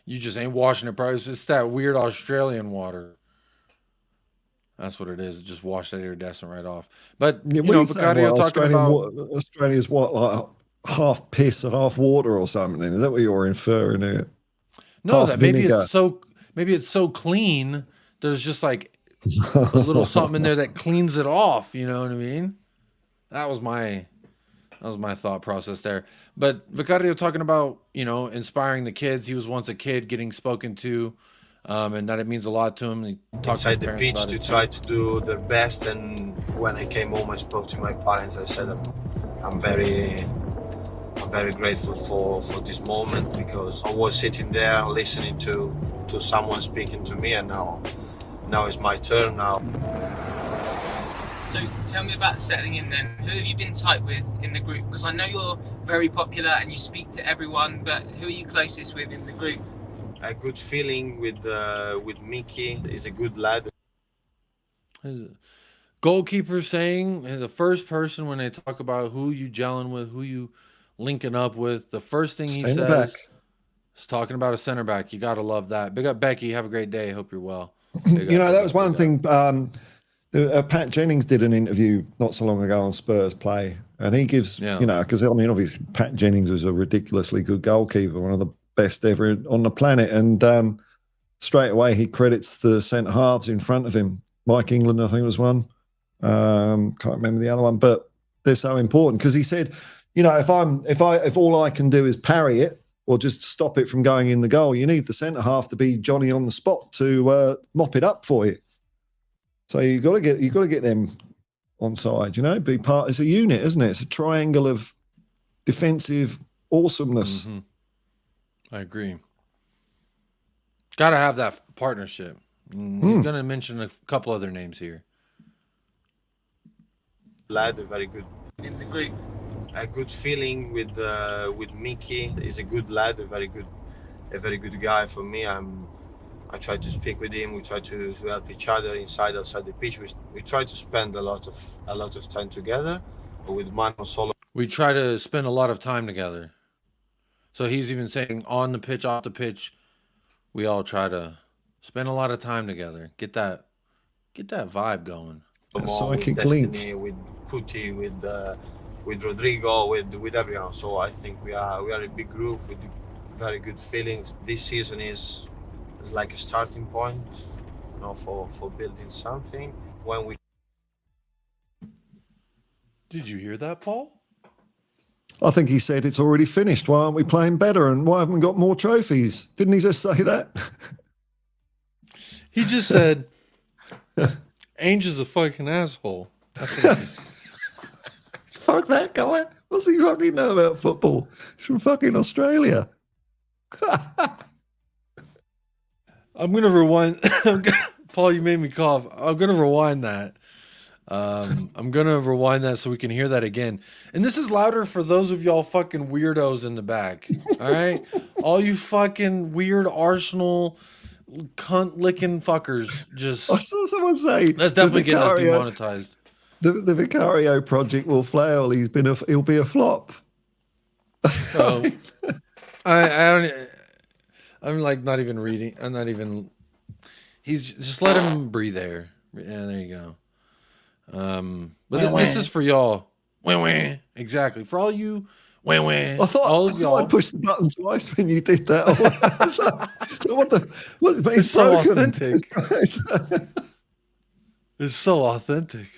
You just ain't washing it, bro. It's that weird Australian water. That's what it is. Just wash that iridescent right off. But Yeah, you we know, say, Vicario what, talking about Australia's what, like half piss, half water, or something? Is that what you're inferring here? no, half that maybe vinegar. it's so clean. There's just like a little something in there that cleans it off. You know what I mean? That was my thought process there. But Vicario talking about, you know, inspiring the kids. He was once a kid getting spoken to, and that it means a lot to him. He talked Inside to the his pitch parents to about it. try to do their best. And when I came home, I spoke to my parents. I said I'm very grateful for this moment, because I was sitting there listening to someone speaking to me, and now it's my turn now. So tell me about settling in then. Who have you been tight with in the group? Because I know you're very popular and you speak to everyone, but who are you closest with in the group? A good feeling with Mickey. He's a good lad. Goalkeeper saying the first person when they talk about who you gelling with, who you linking up with, the first thing he Center says back. is talking about a center back. You gotta love that. Big up Becky. Have a great day. Hope you're well. You know, that was one thing. Pat Jennings did an interview not so long ago on Spurs Play, and he gives, you know, because I mean, obviously Pat Jennings was a ridiculously good goalkeeper, one of the best ever on the planet, and straight away he credits the centre halves in front of him. Mike England, I think, was one. Can't remember the other one, but they're so important because he said, you know, if all I can do is parry it or just stop it from going in the goal, you need the centre half to be Johnny on the spot to mop it up for you. So you got to get them on side, you know, be part. It's a unit, isn't it? It's a triangle of defensive awesomeness. Mm-hmm. I agree. Got to have that partnership. He's going to mention a couple other names here. Lad, very good In the group. a good feeling with Mickey. He's a good lad, a very good guy for me. I try to speak with him. We try to help each other inside, outside the pitch. We try to spend a lot of time together. But with Mano Solo, We try to spend a lot of time together. So he's even saying on the pitch, off the pitch, we all try to spend a lot of time together. Get that vibe going. A with psychic Destiny, link. with Kuti, with Rodrigo, with everyone. So I think we are a big group with very good feelings. This season is like a starting point, you know, for building something. When we Did you hear that, Paul? I think he said it's already finished. Why aren't we playing better? And why haven't we got more trophies? Didn't he just say that? He just said, Ainge is a fucking asshole. That's what he's... Fuck that guy. What's he fucking know about football? He's from fucking Australia. I'm going to rewind. Paul, you made me cough. I'm going to rewind that. I'm going to rewind that so we can hear that again. And this is louder for those of y'all fucking weirdos in the back. All right? All you fucking weird Arsenal cunt licking fuckers. Just I saw someone say that's definitely getting us demonetized. The Vicario project will flail. He'll be a flop. Oh, I'm like not even reading. I'm not even. He's just let him breathe there. Yeah, there you go. But this is for y'all. Exactly for all you. I thought I'd push the button twice when you did that. But It's so authentic. It's so authentic.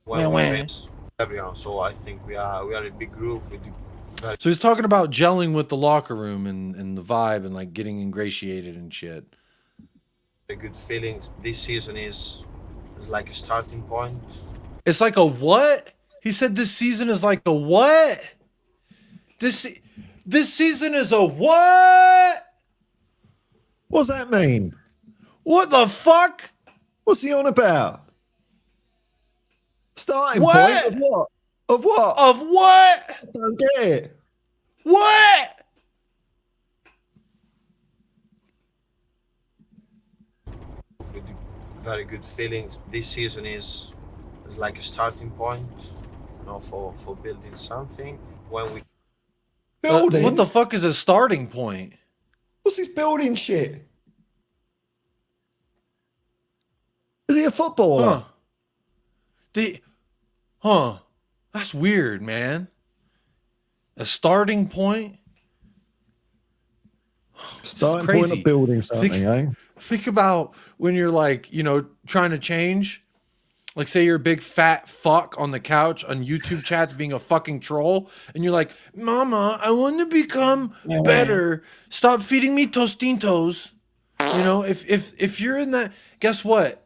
when we face everyone. So I think we are a big group with So he's talking about gelling with the locker room and the vibe and like getting ingratiated and shit. very good feelings. This season is like a starting point. It's like a what? He said this season is like a what? This season is a what? What's that mean? What the fuck? What's he on about? Starting What? point of what? Of what? Of what? I don't get it. What? With very good feelings. This season is like a starting point, you know, for building something. When we Building? What the fuck is a starting point? What's this building shit? Is he a footballer? That's weird, man. A starting point? Starting crazy. point of building something, eh? Think about when you're like, you know, trying to change. Like, say you're a big fat fuck on the couch on YouTube chats being a fucking troll, and you're like, Mama, I want to become better. Stop feeding me Tostitos. You know, if you're in that, guess what?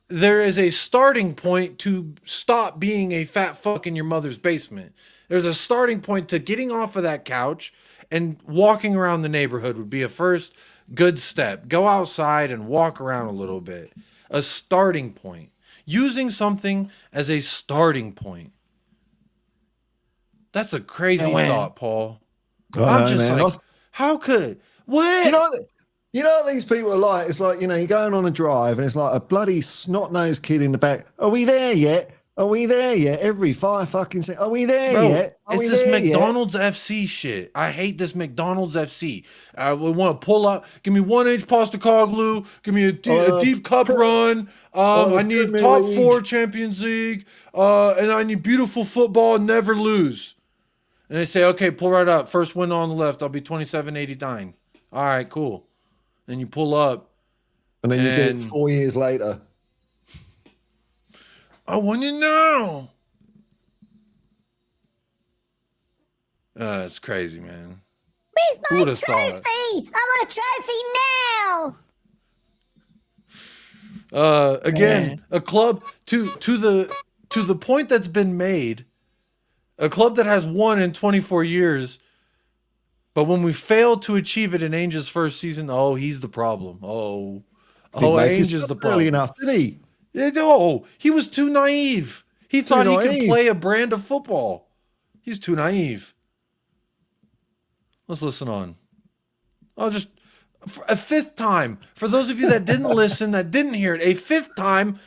There is a starting point to stop being a fat fuck in your mother's basement. There's a starting point to getting off of that couch and walking around the neighborhood would be a first good step. Go outside and walk around a little bit. A starting point. Using something as a starting point. That's a crazy thought, Paul. I'm just like, how could what? You know, You know what these people are like? It's like, you know, you're going on a drive and it's like a bloody snot-nosed kid in the back. Are we there yet? Are we there yet? Every 5 fucking seconds. Are we there Bro, yet? Are it's we this there yet? McDonald's FC shit. I hate this McDonald's FC. We want to pull up. Give me 1-inch Postecoglou. Give me a deep cup run. I need top 4 Champions League. And I need beautiful football. Never lose. And they say, okay, pull right up. First window on the left. I'll be 27.89. All right, cool. And you pull up. And then you get it 4 years later. I want it now. It's crazy, man. Where's my trophy? I want a trophy now. Again, a club to the point that's been made, a club that has won in 24 years, but when we fail to achieve it in Ainge's first season, oh, he's the problem. Ainge is the problem. Early enough, did he? No, he was too naive. He thought he could play a brand of football. He's too naive. Let's listen on. Just a 5th time. For those of you that didn't listen, that didn't hear it, a 5th time.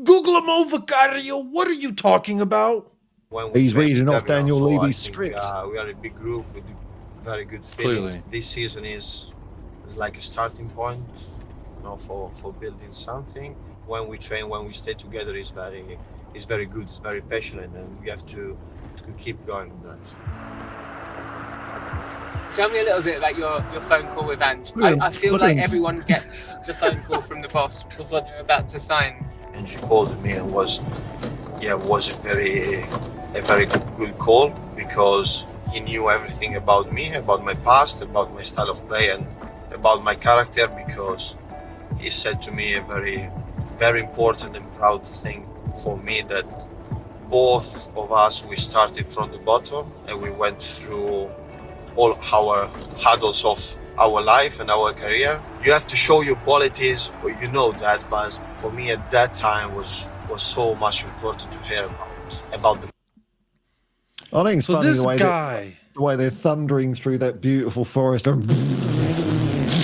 Guglielmo Vicario, what are you talking about? He's reading off Daniel Levy's script. We are a big group with very good feelings. Clearly. This season is like a starting point, you know, for building something. When we train, when we stay together, is very good. It's very passionate, and we have to keep going with that. Tell me a little bit about your phone call with Ange. I feel like everyone gets the phone call from the boss before they're about to sign. And she called me and was a very good call, because he knew everything about me, about my past, about my style of play, and about my character. Because he said to me a very, very important and proud thing for me, that both of us, we started from the bottom and we went through all our hurdles of our life and our career. You have to show your qualities, but you know that. But for me at that time was so much important to hear about them. I think it's funny the way they're thundering through that beautiful forest and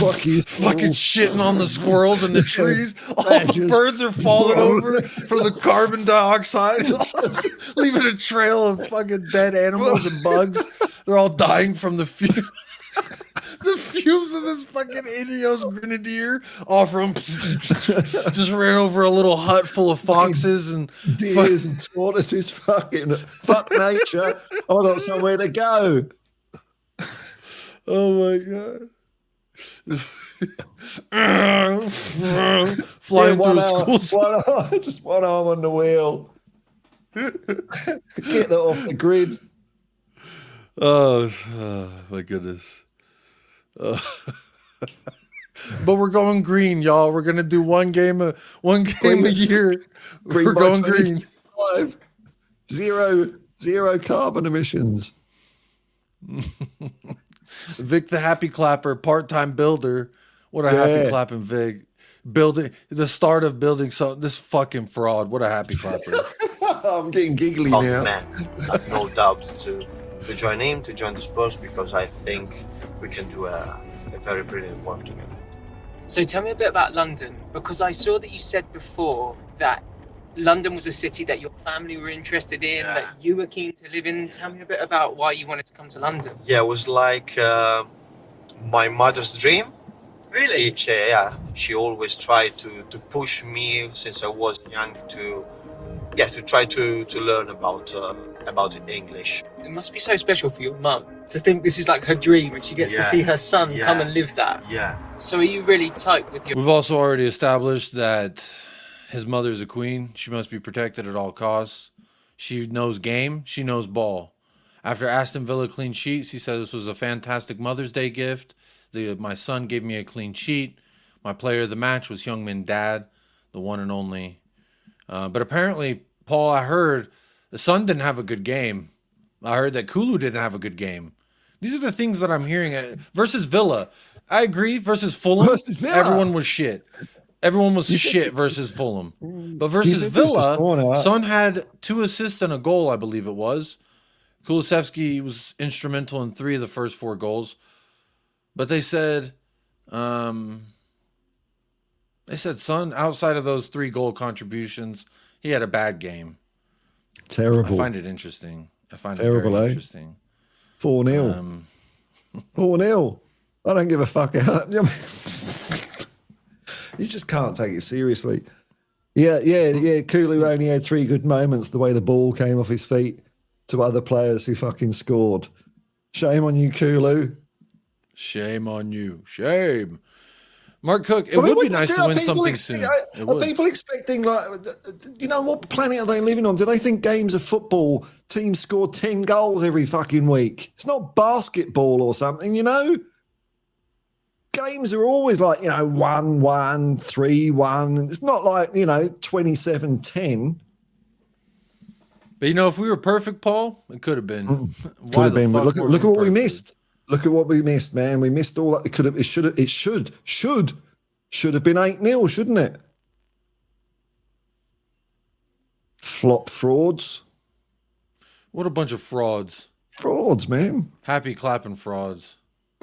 fucking shitting on the squirrels and the trees. All the birds are falling over from the carbon dioxide, leaving a trail of fucking dead animals and bugs. They're all dying from the fumes. The fumes of this fucking Ineos Grenadier off from just ran over a little hut full of foxes and deers and tortoises. Fuck nature. I got somewhere to go. Oh my god. Flying through schools. Just one arm on the wheel. Get that off the grid. Oh my goodness. But we're going green, y'all. We're gonna do one game a year. We're going green. Zero carbon emissions. Vic the happy clapper, part-time builder. What a happy clapping Vic. Building the start of building something. This fucking fraud. What a happy clapper. I'm getting giggly now. Man, I have no doubts to join him, to join the Spurs, because I think we can do a very brilliant work together. So tell me a bit about London, because I saw that you said before that London was a city that your family were interested in, that you were keen to live in. Tell me a bit about why you wanted to come to London. Yeah, it was like my mother's dream. Really? She always tried to push me since I was young to try to learn about English. It must be so special for your mum to think this is like her dream and she gets to see her son come and live that. Yeah. So are you really tight with your... We've also already established that his mother's a queen. She must be protected at all costs. She knows game. She knows ball. After Aston Villa clean sheets, he said this was a fantastic Mother's Day gift. My son gave me a clean sheet. My player of the match was Heung-min Dad, the one and only. But apparently, Paul, I heard the son didn't have a good game. I heard that Kulu didn't have a good game. These are the things that I'm hearing. Versus Villa, I agree. Versus Fulham, everyone was shit. Everyone was shit versus Fulham. But versus Villa, Son had 2 assists and a goal, I believe it was. Kulusevski was instrumental in 3 of the first 4 goals. But they said They said Son, outside of those 3 goal contributions, he had a bad game. Terrible. I find it interesting. I find Terrible, it very eh? interesting. 4-0. 4-0. I don't give a fuck. You just can't take it seriously. Yeah. Kulu only had 3 good moments. The way the ball came off his feet to other players who fucking scored. Shame on you, Kulu. Shame on you. Shame. Mark Cook, it would be nice to win something soon. Are people expecting, like, you know, what planet are they living on? Do they think games of football, teams score 10 goals every fucking week? It's not basketball or something, you know? Games are always like, you know, 1-1, 3-1. It's not like, you know, 27-10. But, you know, if we were perfect, Paul, it could have been. Could have been. But look at what we missed. Look at what we missed, man. We missed all that. It should have been 8-0, shouldn't it? Flop frauds. What a bunch of frauds. Frauds, man. Happy clapping frauds.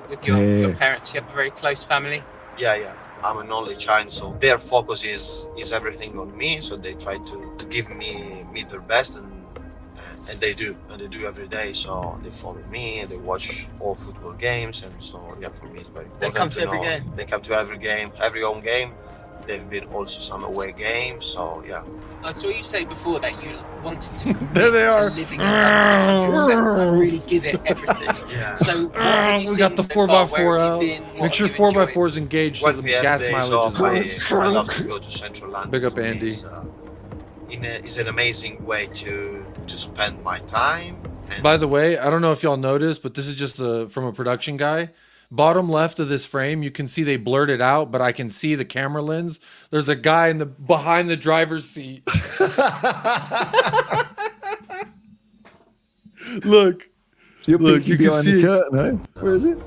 With your parents, you have a very close family. Yeah. I'm an only child, so their focus is everything on me. So they try to give me their best, and they do every day. So they follow me and they watch all football games, and so yeah, for me it's very important. They come to every game. They come to every game, every home game. They've been also some away games, so yeah. I saw you say before that you wanted to There they are. to living 100% and really give it everything. Yeah. So what have you We got the seen so 4x4 far? Where have out. you been? What Make sure have you 4x4 enjoyed? is engaged so When the we have gas days mileage off, is low. I love to go to Central London. Big up, For me, Andy. It's an amazing way to spend my time. And By the way, I don't know if y'all noticed, but this is just from a production guy. Bottom left of this frame, you can see they blurred it out, but I can see the camera lens. There's a guy behind the driver's seat. Look. You're Look, peeking you can behind see the it. curtain, eh? Where is it?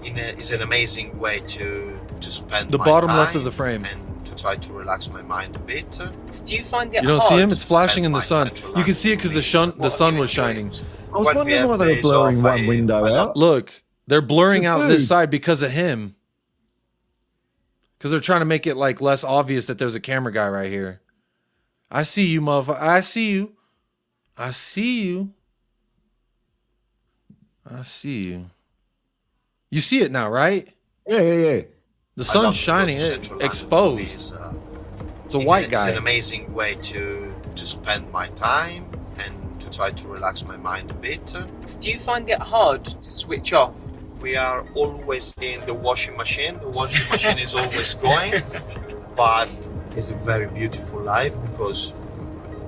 it's an amazing way to spend The my bottom time left of the frame. and to try to relax my mind a bit. Do you find it You don't hard? see him? It's flashing in the my sun. Central You can see it because the London sun to was me. shining. I was When we wondering have why they were days blurring off, one I window love- out. Look, they're blurring It's a out this dude. side because of him. Because they're trying to make it like less obvious that there's a camera guy right here. I see you, motherfucker. I see you. I see you. I see you. You see it now, right? Yeah. The I sun's love to go shining, to Central London. For me, exposed. it's It's a white It's guy. an amazing way to spend my time and to try to relax my mind a bit. Do you find it hard to switch off? We are always in the washing machine. The washing machine is always going, but it's a very beautiful life because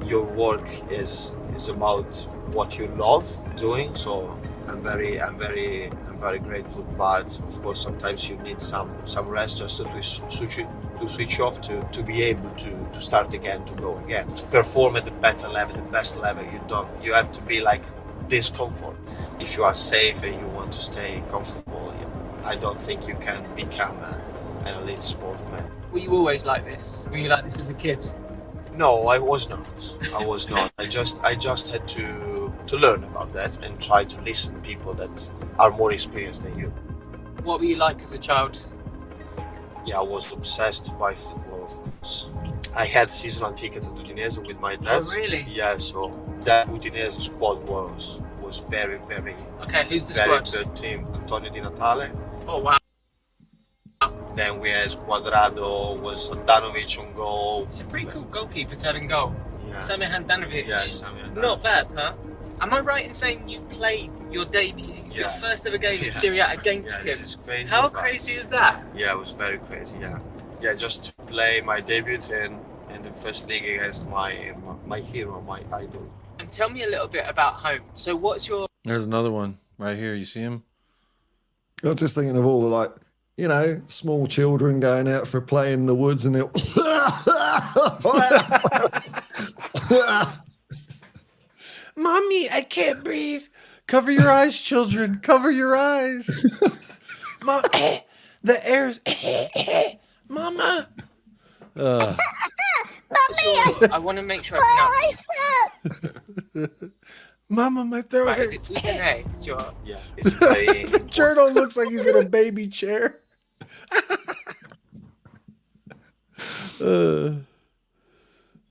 your work is about what you love doing. So I'm very grateful. But of course, sometimes you need some rest just to switch off to be able to start again, to go again, to perform at the better level, the best level. You have to be like this comfort. If you are safe and you want to stay comfortable, I don't think you can become an elite sportsman. Were you always like this? Were you like this as a kid? No, I was not. I just had to learn about that and try to listen to people that are more experienced than you. What were you like as a child? Yeah, I was obsessed by football, of course. I had seasonal tickets at Udinese with my dad. Oh, really? Yeah, so that Udinese squad was very, very, Okay, who's the very squad? good team. Antonio Di Natale. Oh, wow. Then we had Quadrado, was Handanovic on goal. It's a pretty cool goalkeeper to have in goal. Yeah. Samir Handanovic. Yeah, Samir It's Handanovic. not bad, huh? Am I right in saying you played your debut, your Yeah. first ever game in Yeah. Serie A against Yeah, him? this is crazy. How but- crazy is that? Yeah, it was very crazy. Yeah, just to play my debut in the first league against my hero, my idol. And tell me a little bit about home. So what's your There's another one right here. You see him? I'm just thinking of all the, like, you know, small children going out for a play in the woods and they'll. Mommy, I can't breathe. Cover your eyes, children. Cover your eyes. Mom, the air's. Mama. I want to make sure I pronounce it. Mama, my throat Right, is hurts. it Udine? It's your Yeah, it's very important. Journal looks like he's in a baby chair.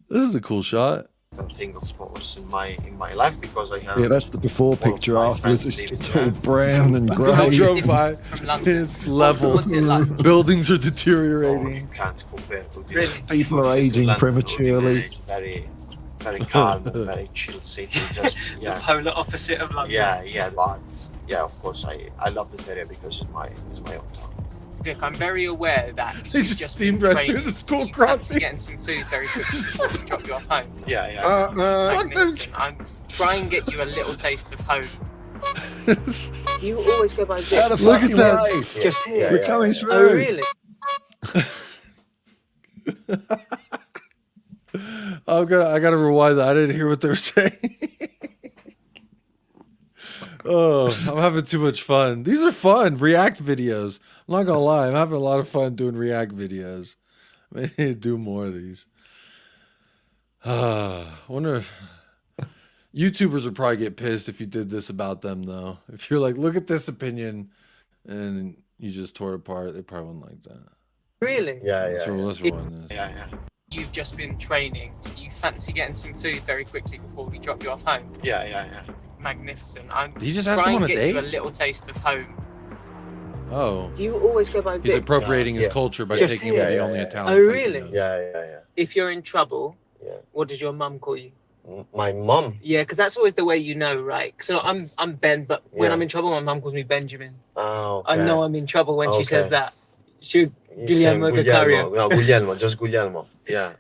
This is a cool shot. Thing of sports in my life because I have. Yeah, that's the before one of picture. my Afterwards, friends it's lived just there. all brown and I grey. drove by. From London. It's level. What's it like? Buildings are Oh, you deteriorating. can't compare to the Really? People are aging prematurely. It's very, very calm, very chill city. Just yeah, Polar opposite of London. yeah, but yeah, of course I love the area because it's my hometown. Vic, I'm very aware that They you've just just steamed been right through training. the school You fancy crossing. getting some food very quickly before we drop you off home. Yeah. Magnificent. I'm try and get you a little taste of home. You always go by Vic. How the Look at fucking that. way. Just here. We're coming through. Oh, really? I gotta rewind that. I didn't hear what they were saying. Oh, I'm having too much fun. These are fun React videos. I'm not gonna lie, I'm having a lot of fun doing React videos. I need to do more of these. Wonder if YouTubers would probably get pissed if you did this about them, though. If you're like, look at this opinion, and you just tore it apart, they probably wouldn't like that. Really? Yeah. Let's rewind this. Yeah. You've just been training. Do you fancy getting some food very quickly before we drop you off home? Yeah. Magnificent. I'm Did he just ask try him and on a get date? you a little taste of home. Oh, Do you always go by he's Vic? appropriating his Yeah. culture by Just taking away the here. only Yeah. Italian. Oh, place he really? knows. Yeah. If you're in trouble, Yeah. what does your mum call you? My mom. Yeah, because that's always the way you know, right? So I'm Ben, but when Yeah. I'm in trouble, my mum calls me Benjamin. Oh, I know I'm in trouble when she says Okay. that. She He's saying Guglielmo Vicario. No, Guglielmo, just Guglielmo. Yeah.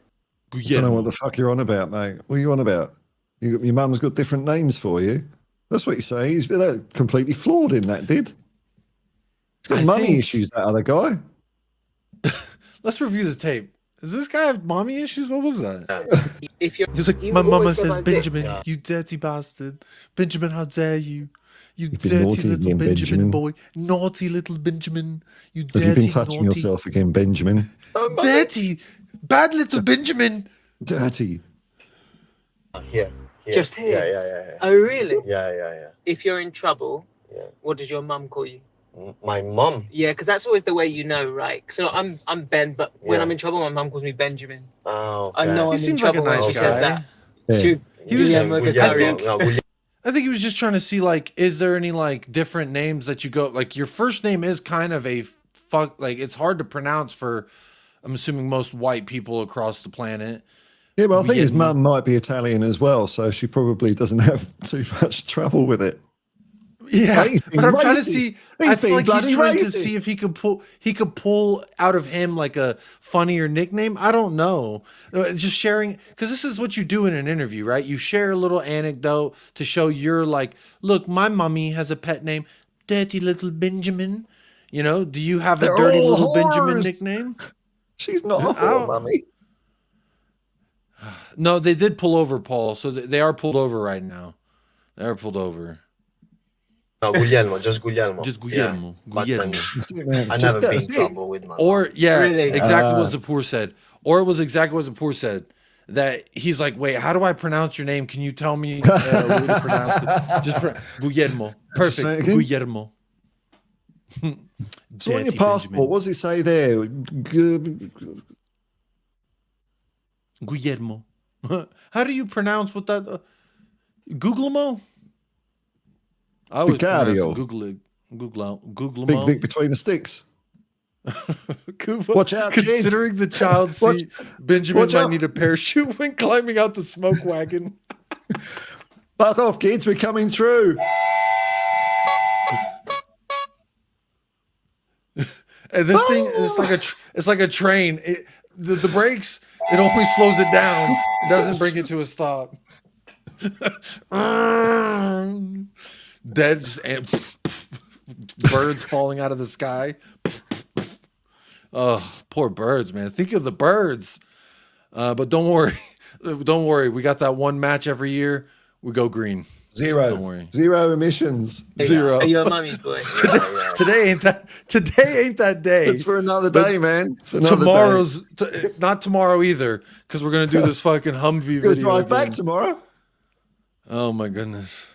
I don't know what the fuck you're on about, mate. What are you on about? Your mum's got different names for you. That's what you say. He's completely flawed in that, did. He's got I money think- issues, that other guy. Let's review the tape. Does this guy have mommy issues? What was that? If you're, He was like, you my mama always go says, by Vic. Benjamin, Yeah. you dirty bastard. Benjamin, how dare you? You You've been dirty naughty little again, Benjamin Benjamin. boy. Naughty little Benjamin. You Have dirty, you been touching naughty. yourself again, Benjamin? Dirty. Bad little Benjamin. Dirty. Here. Just here? Yeah. Oh, really? Yeah. If you're in trouble, Yeah. what does your mum call you? My mom. Yeah, because that's always the way you know, right? So I'm Ben, but when Yeah. I'm in trouble, my mum calls me Benjamin. Oh, I know He I'm in seems like a trouble when nice she guy. says that. Yeah. She, He was- Guglielmo I Vicario. think- I think he was just trying to see, like, is there any, like, different names that you go, like, your first name is kind of a like, it's hard to pronounce for, I'm assuming, most white people across the planet. Yeah, but I think his Guglielmo. mum might be Italian as well, so she probably doesn't have too much trouble with it. Yeah, He's being but I'm trying to racist. see. He's I feel being like he's bloody trying to racist. see if he could pull out of him like a funnier nickname. I don't know. Just sharing, because this is what you do in an interview, right? You share a little anecdote to show you're like, look, my mummy has a pet name, Dirty Little Benjamin. You know, do you have They're a Dirty all Little Benjamin whores. nickname? She's not a I don't- whore, mummy. No, they did pull over, Paul. So they are pulled over right now. They are pulled over. No, Guglielmo, just Guglielmo. Just Guglielmo. Yeah. But, Guglielmo. I never been in trouble with my mom. Or yeah, Really? exactly what Zapur said. Or it was exactly what Zapur said. That he's like, wait, how do I pronounce your name? Can you tell me a way to pronounce it? Just Guglielmo. say it Perfect. again. Guglielmo. So on your Dirty passport, Benjamin. what does it say there? Guglielmo. How do you pronounce what that? Guglielmo? I always pronounce Vicario. it Guglielmo. Big Vic between the sticks. Watch Watch out, kids. Considering the child Watch- seat, Benjamin watch might out. need a parachute when climbing out the smoke wagon. Fuck off, kids. We're coming through. And this thing is it's like a train. The brakes, it only slows it down. It doesn't bring it to a stop. Dead just, and birds falling out of the sky. Oh, poor birds, man. Think of the birds. But don't worry. Don't worry. We got that one match every year. We go green. Zero. Don't worry. Zero emissions. Zero. Are you a mummy's boy? Today ain't that day. It's for another But day, man. It's another day. Tomorrow's not tomorrow either, because we're gonna do this fucking Humvee Gonna video. drive back again. tomorrow. Oh my goodness.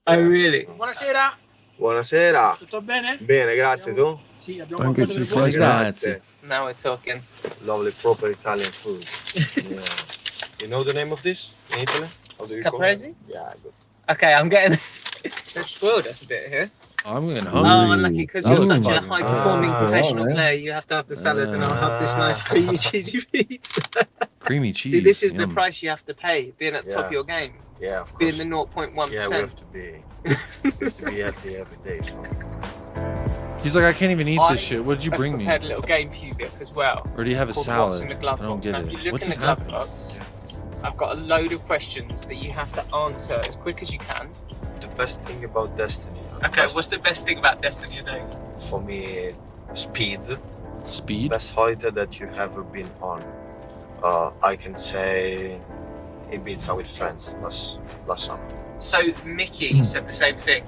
Oh, really? Want to see that? Buonasera. Tutto bene? Bene, grazie. Tu? Sì, abbiamo Anche qualcosa ci per voi. Grazie. Now we're talking. Lovely, proper Italian food. Yeah. You know the name of this in Italy? How do you call it? Caprese? Yeah, good. Okay, I'm getting. They've spoiled us a bit here. I'm getting Oh, hungry. unlucky, because That you're looks such a fucking- high-performing Ah, professional right, player. You have to have the salad, and I'll have this nice creamy cheesy pizza. Creamy cheese. See, this is the yum. price you have to pay, being at the top of Yeah. your game, Yeah, of being course. the 0.1%. Yeah, we have to be healthy every day. So. He's like, I can't even eat I this shit. What did you I've bring me? prepared a little game for you, Vic, as well. Or do you have a called salad? What's in the glove I don't box. get Now, it. if you look What in the just glove happened? box, I've got a load of questions that you have to answer as quick as you can. The best thing about Destiny. Okay, what's the best thing about Destiny, though? For me, speed. Speed? Best fighter that you've ever been on. I can say Ibiza with friends last summer. So Mickey said the same thing.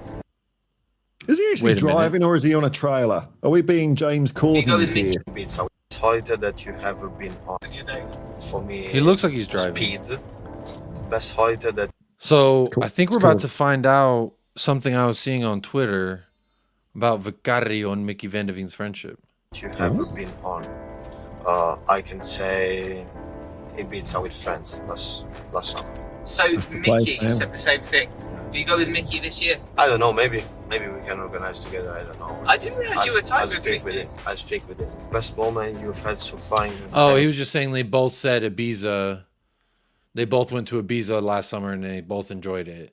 Is he actually Wait a minute. driving or is he on a trailer? Are we being James You go Corden with Mickey. here? Ibiza with fighter that you've ever been on. You know, For me, He looks like he's driving. speed. Best fighter that So Cool. I think we're It's about cool. to find out something I was seeing on Twitter about Vicario and Mickey Van de Veen's friendship. you've ever been on. I can say Ibiza with friends last summer. so That's the place, Mickey man. said the same thing. Do you go with Mickey this year? I don't know. Maybe we can organize together. I don't know. I didn't realise you were tight I'll with speak with Mickey. him. I'll speak with him. Best moment you've had so far. In Oh, time? he was just saying they both said Ibiza. They both went to Ibiza last summer and they both enjoyed it.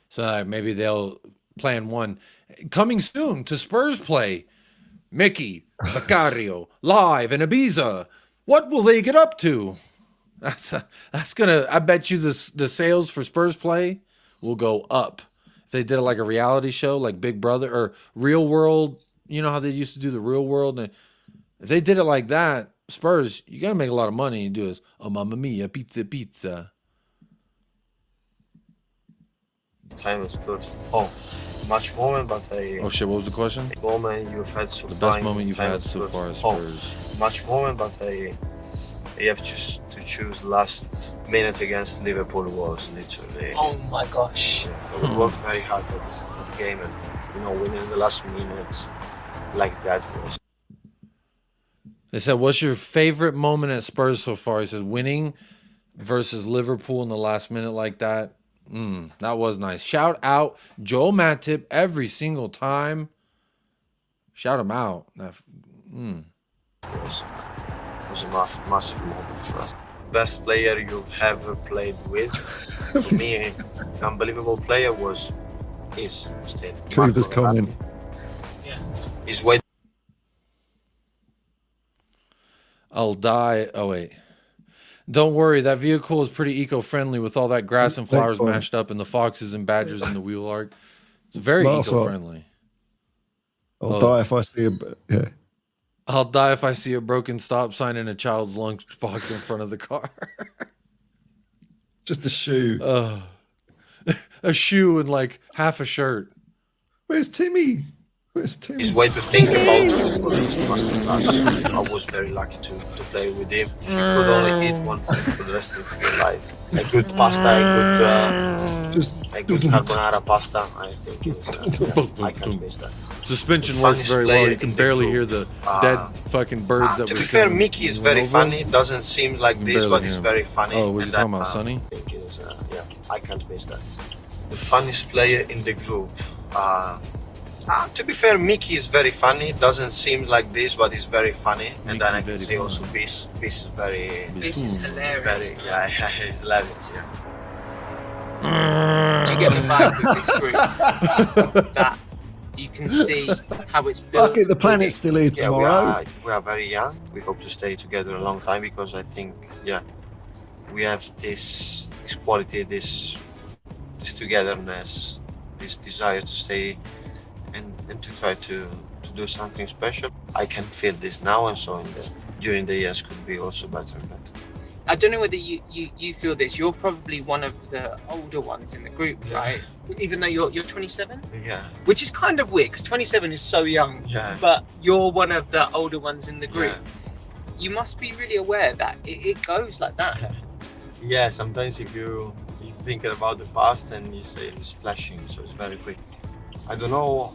So maybe they'll plan one. Coming soon to Spurs play. Mickey, Vicario, live in Ibiza. What will they get up to? That's gonna. I bet you the sales for Spurs play will go up if they did it like a reality show, like Big Brother or Real World. You know how they used to do the Real World. And if they did it like that, Spurs, you gotta make a lot of money and do this. Oh, mamma mia, pizza, pizza. Time was good. Oh, much moment, but I. Oh shit, what was the question? Moment you've had so The far. best in moment you've time had was so good. far as Oh, Spurs. much moment, but I have to choose last minute against Liverpool was literally. Oh my gosh. Yeah, we worked very hard at the game, and winning the last minute like that was. They said, what's your favorite moment at Spurs so far? He says, winning versus Liverpool in the last minute like that. That was nice. Shout out Joel Matip every single time. Shout him out. It was a massive moment for us. Best player you've ever played with. For me, unbelievable player is still. Cooper's Marco comment. Verratti. Yeah. He's way. I'll die. Oh, wait. Don't worry. That vehicle is pretty eco-friendly with all that grass and flowers one. mashed up and the foxes and badgers in the wheel arc. It's very Last one. eco-friendly. I'll die if I see a. Yeah. I'll die if I see a broken stop sign in a child's lunchbox in front of the car. Just a shoe. A shoe and like half a shirt. Where's Timmy? Where's Timmy? His way to think about football is masterclass. I was very lucky to play with him. If you could only eat one thing for the rest of your life, a good pasta, a good carbonara pasta, I think I can't miss that. Suspension The works funniest very well. player You can in the barely group. hear the dead fucking birds that To were be fair, killing Mickey is when very we went over. funny. Doesn't seem like You this, barely but hear he's him. very funny. Oh, was you And talking about Sonny? I think is, I can't miss that. The funniest player in the group. To be fair, Mickey is very funny. Doesn't seem like this, but he's very funny. And then I can say also Beast. Beast is very, This is hilarious. very, yeah, he's hilarious. Yeah. Do you get the vibe with this group that you can see how it's built? Fuck it, the planet's still here Yeah, tomorrow. we are very young. We hope to stay together a long time because I think, we have this quality, this togetherness, this desire to stay and to try to do something special. I can feel this now, and so during the years could be also better and better. I don't know whether you feel this. You're probably one of the older ones in the group, right? Even though you're 27? Yeah. Which is kind of weird because 27 is so young. Yeah. But you're one of the older ones in the group. Yeah. You must be really aware that it goes like that. Yeah, sometimes if you think about the past and you say it's flashing, so it's very quick. I don't know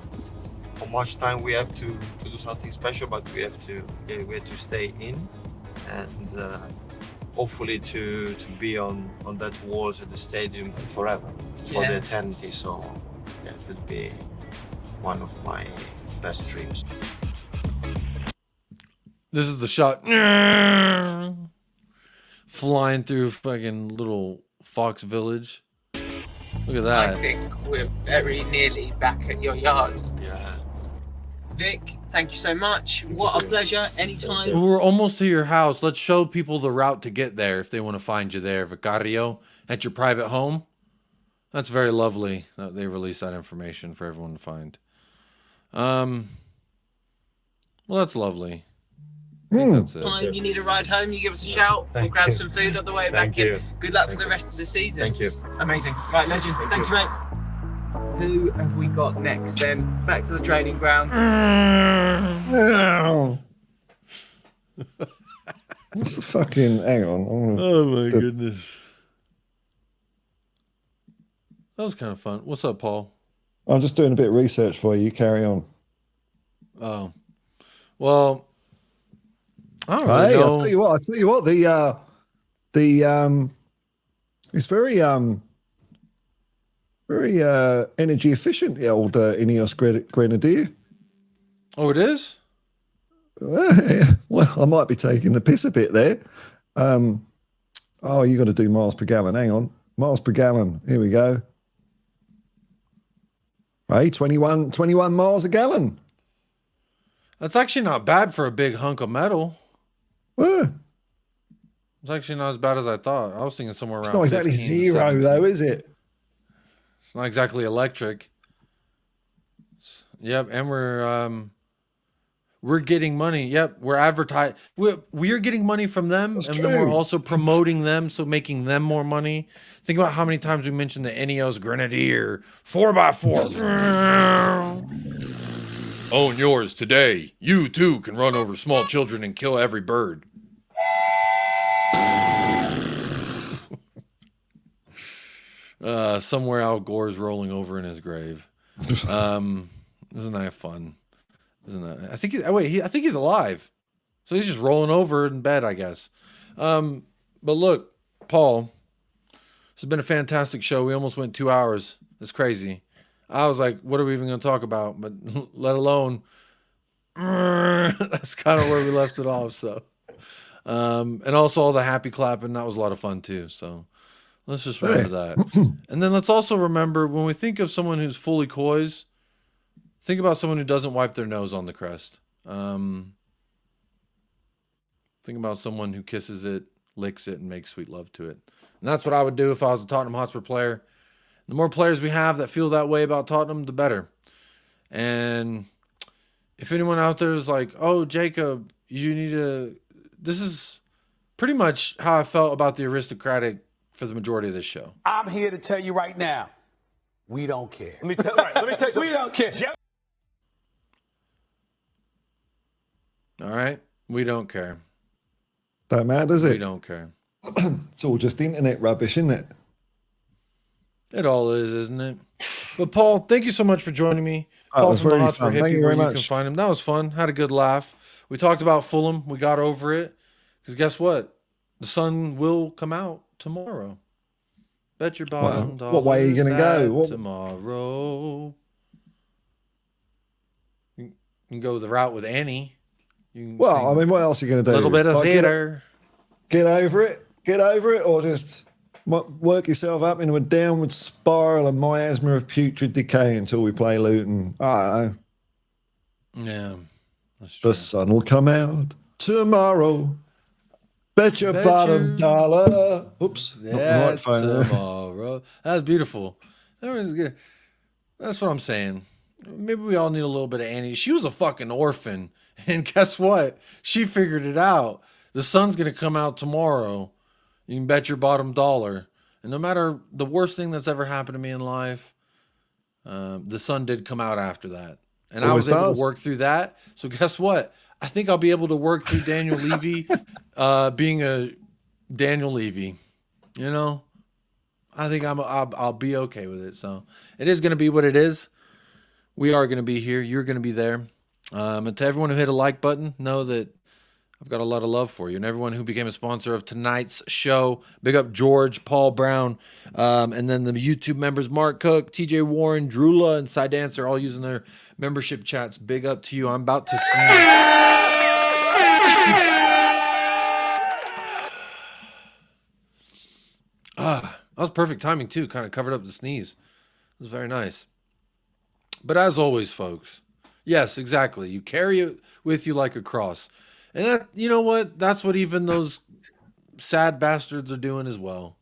how much time we have to do something special, but we have to stay in and hopefully to be on that walls at the stadium forever for the eternity. So yeah, it would be one of my best dreams. This is the shot. Flying through fucking little Fox Village. Look at that. I think we're very nearly back at your yard. Yeah. Vic, thank you so much. What a pleasure. Anytime. We're almost to your house. Let's show people the route to get there if they want to find you there. Vicario, at your private home. That's very lovely that they release that information for everyone to find. Well, that's lovely. I think that's it. Time you need a ride home, you give us a shout. We'll grab some food on the way back in. Good luck for the rest of the season. Thank you. Amazing. Right, legend. Thank you, mate. Who have we got next then? Back to the training ground. What's the fucking... Hang on. Oh my goodness. That was kind of fun. What's up, Paul? I'm just doing a bit of research for you. You carry on. Oh. Well, I don't really know. I'll tell you what. It's very energy efficient, the old Ineos Grenadier. Oh, it is? Well, I might be taking the piss a bit there. Oh, you got to do miles per gallon. Hang on. Miles per gallon. Here we go. Hey, 21 miles a gallon. That's actually not bad for a big hunk of metal. Well, It's actually not as bad as I thought. I was thinking somewhere around. it's not exactly 15 to zero, 17. though, is it? It's not exactly electric. Yep, and we're getting money. Yep, we're advertising. We're getting money from them, That's and true. then we're also promoting them, so making them more money. Think about how many times we mentioned the Ineos Grenadier 4x4. Own yours today. You too can run over small children and kill every bird. Somewhere Al Gore's rolling over in his grave. Isn't that fun? Isn't that? I think I think he's alive. So he's just rolling over in bed, I guess. But look, Paul, this has been a fantastic show. We almost went 2 hours. It's crazy. I was like, what are we even going to talk about? But let alone, that's kind of where we left it off. So, and also all the happy clapping. That was a lot of fun too. So let's just remember that. And then let's also remember when we think of someone who's fully coys, think about someone who doesn't wipe their nose on the crest. Think about someone who kisses it, licks it, and makes sweet love to it. And that's what I would do if I was a Tottenham Hotspur player. The more players we have that feel that way about Tottenham, the better. And if anyone out there is like, oh, Jacob, you need to... This is pretty much how I felt about the aristocratic for the majority of this show. I'm here to tell you right now, we don't care. Let me tell you something. We don't care. All right? We don't care. Don't matter, does it? We don't care. It's all just internet rubbish, isn't it? It all is, isn't it? But Paul, thank you so much for joining me. That Paul was from the very Hotspur fun. Hippie, Thank you where very you much. can find him. That was fun. Had a good laugh. We talked about Fulham. We got over it. Because guess what? The sun will come out tomorrow. Bet your bottom dollar. What way are you going to go? Tomorrow. You can go the route with Annie. You can Well, sing I mean, what else are you going to do? a little bit of Like, theater. Get over it, or just work yourself up into a downward spiral of miasma of putrid decay until we play Luton. I don't know. Yeah, that's true. The sun will come out tomorrow. Bet your bottom dollar. Oops, not the Yeah, right phone there. tomorrow. That was beautiful. That was good. That's what I'm saying. Maybe we all need a little bit of Annie. She was a fucking orphan. And guess what? She figured it out. The sun's going to come out tomorrow. You can bet your bottom dollar. And no matter the worst thing that's ever happened to me in life, the sun did come out after that. And I was able to work through that. So guess what? I think I'll be able to work through Daniel Levy being a Daniel Levy. You know? I think I'll be okay with it. So it is going to be what it is. We are going to be here. You're going to be there. And to everyone who hit a like button, know that I've got a lot of love for you. And everyone who became a sponsor of tonight's show, big up George, Paul Brown, and then the YouTube members, Mark Cook, TJ Warren, Drula, and Cy Dancer, all using their membership chats. Big up to you. I'm about to sneeze. That was perfect timing too. Kind of covered up the sneeze. It was very nice. But as always, folks, yes, exactly. You carry it with you like a cross. And that, you know what? That's what even those sad bastards are doing as well.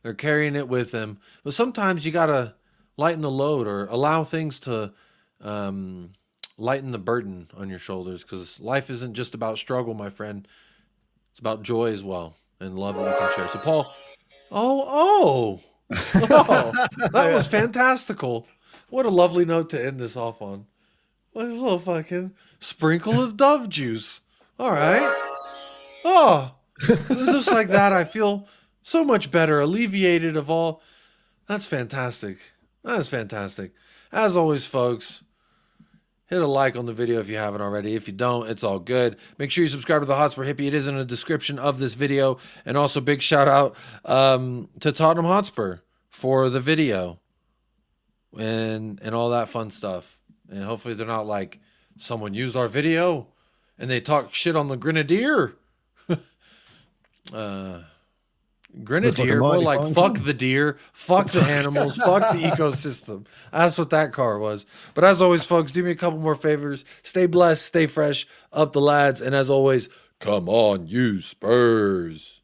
They're carrying it with them. But sometimes you got to lighten the load or allow things to lighten the burden on your shoulders, because life isn't just about struggle, my friend. It's about joy as well and love that you can share. So, Paul, that was fantastical. What a lovely note to end this off on. What a little fucking sprinkle of Dove juice. All right. Oh, just like that, I feel so much better, alleviated of all. That's fantastic. That's fantastic. As always, folks, hit a like on the video if you haven't already. If you don't, it's all good. Make sure you subscribe to the Hotspur Hippie. It is in the description of this video. And also big shout out to Tottenham Hotspur for the video and all that fun stuff. And hopefully they're not like, someone used our video and they talk shit on the Grenadier. Grenadier, more like fuck the deer, fuck the animals, fuck the ecosystem. That's what that car was. But as always, folks, do me a couple more favors. Stay blessed, stay fresh, up the lads, and as always, come on, you Spurs.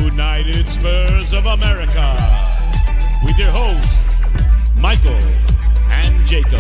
United Spurs of America, with your hosts, Michael and Jacob.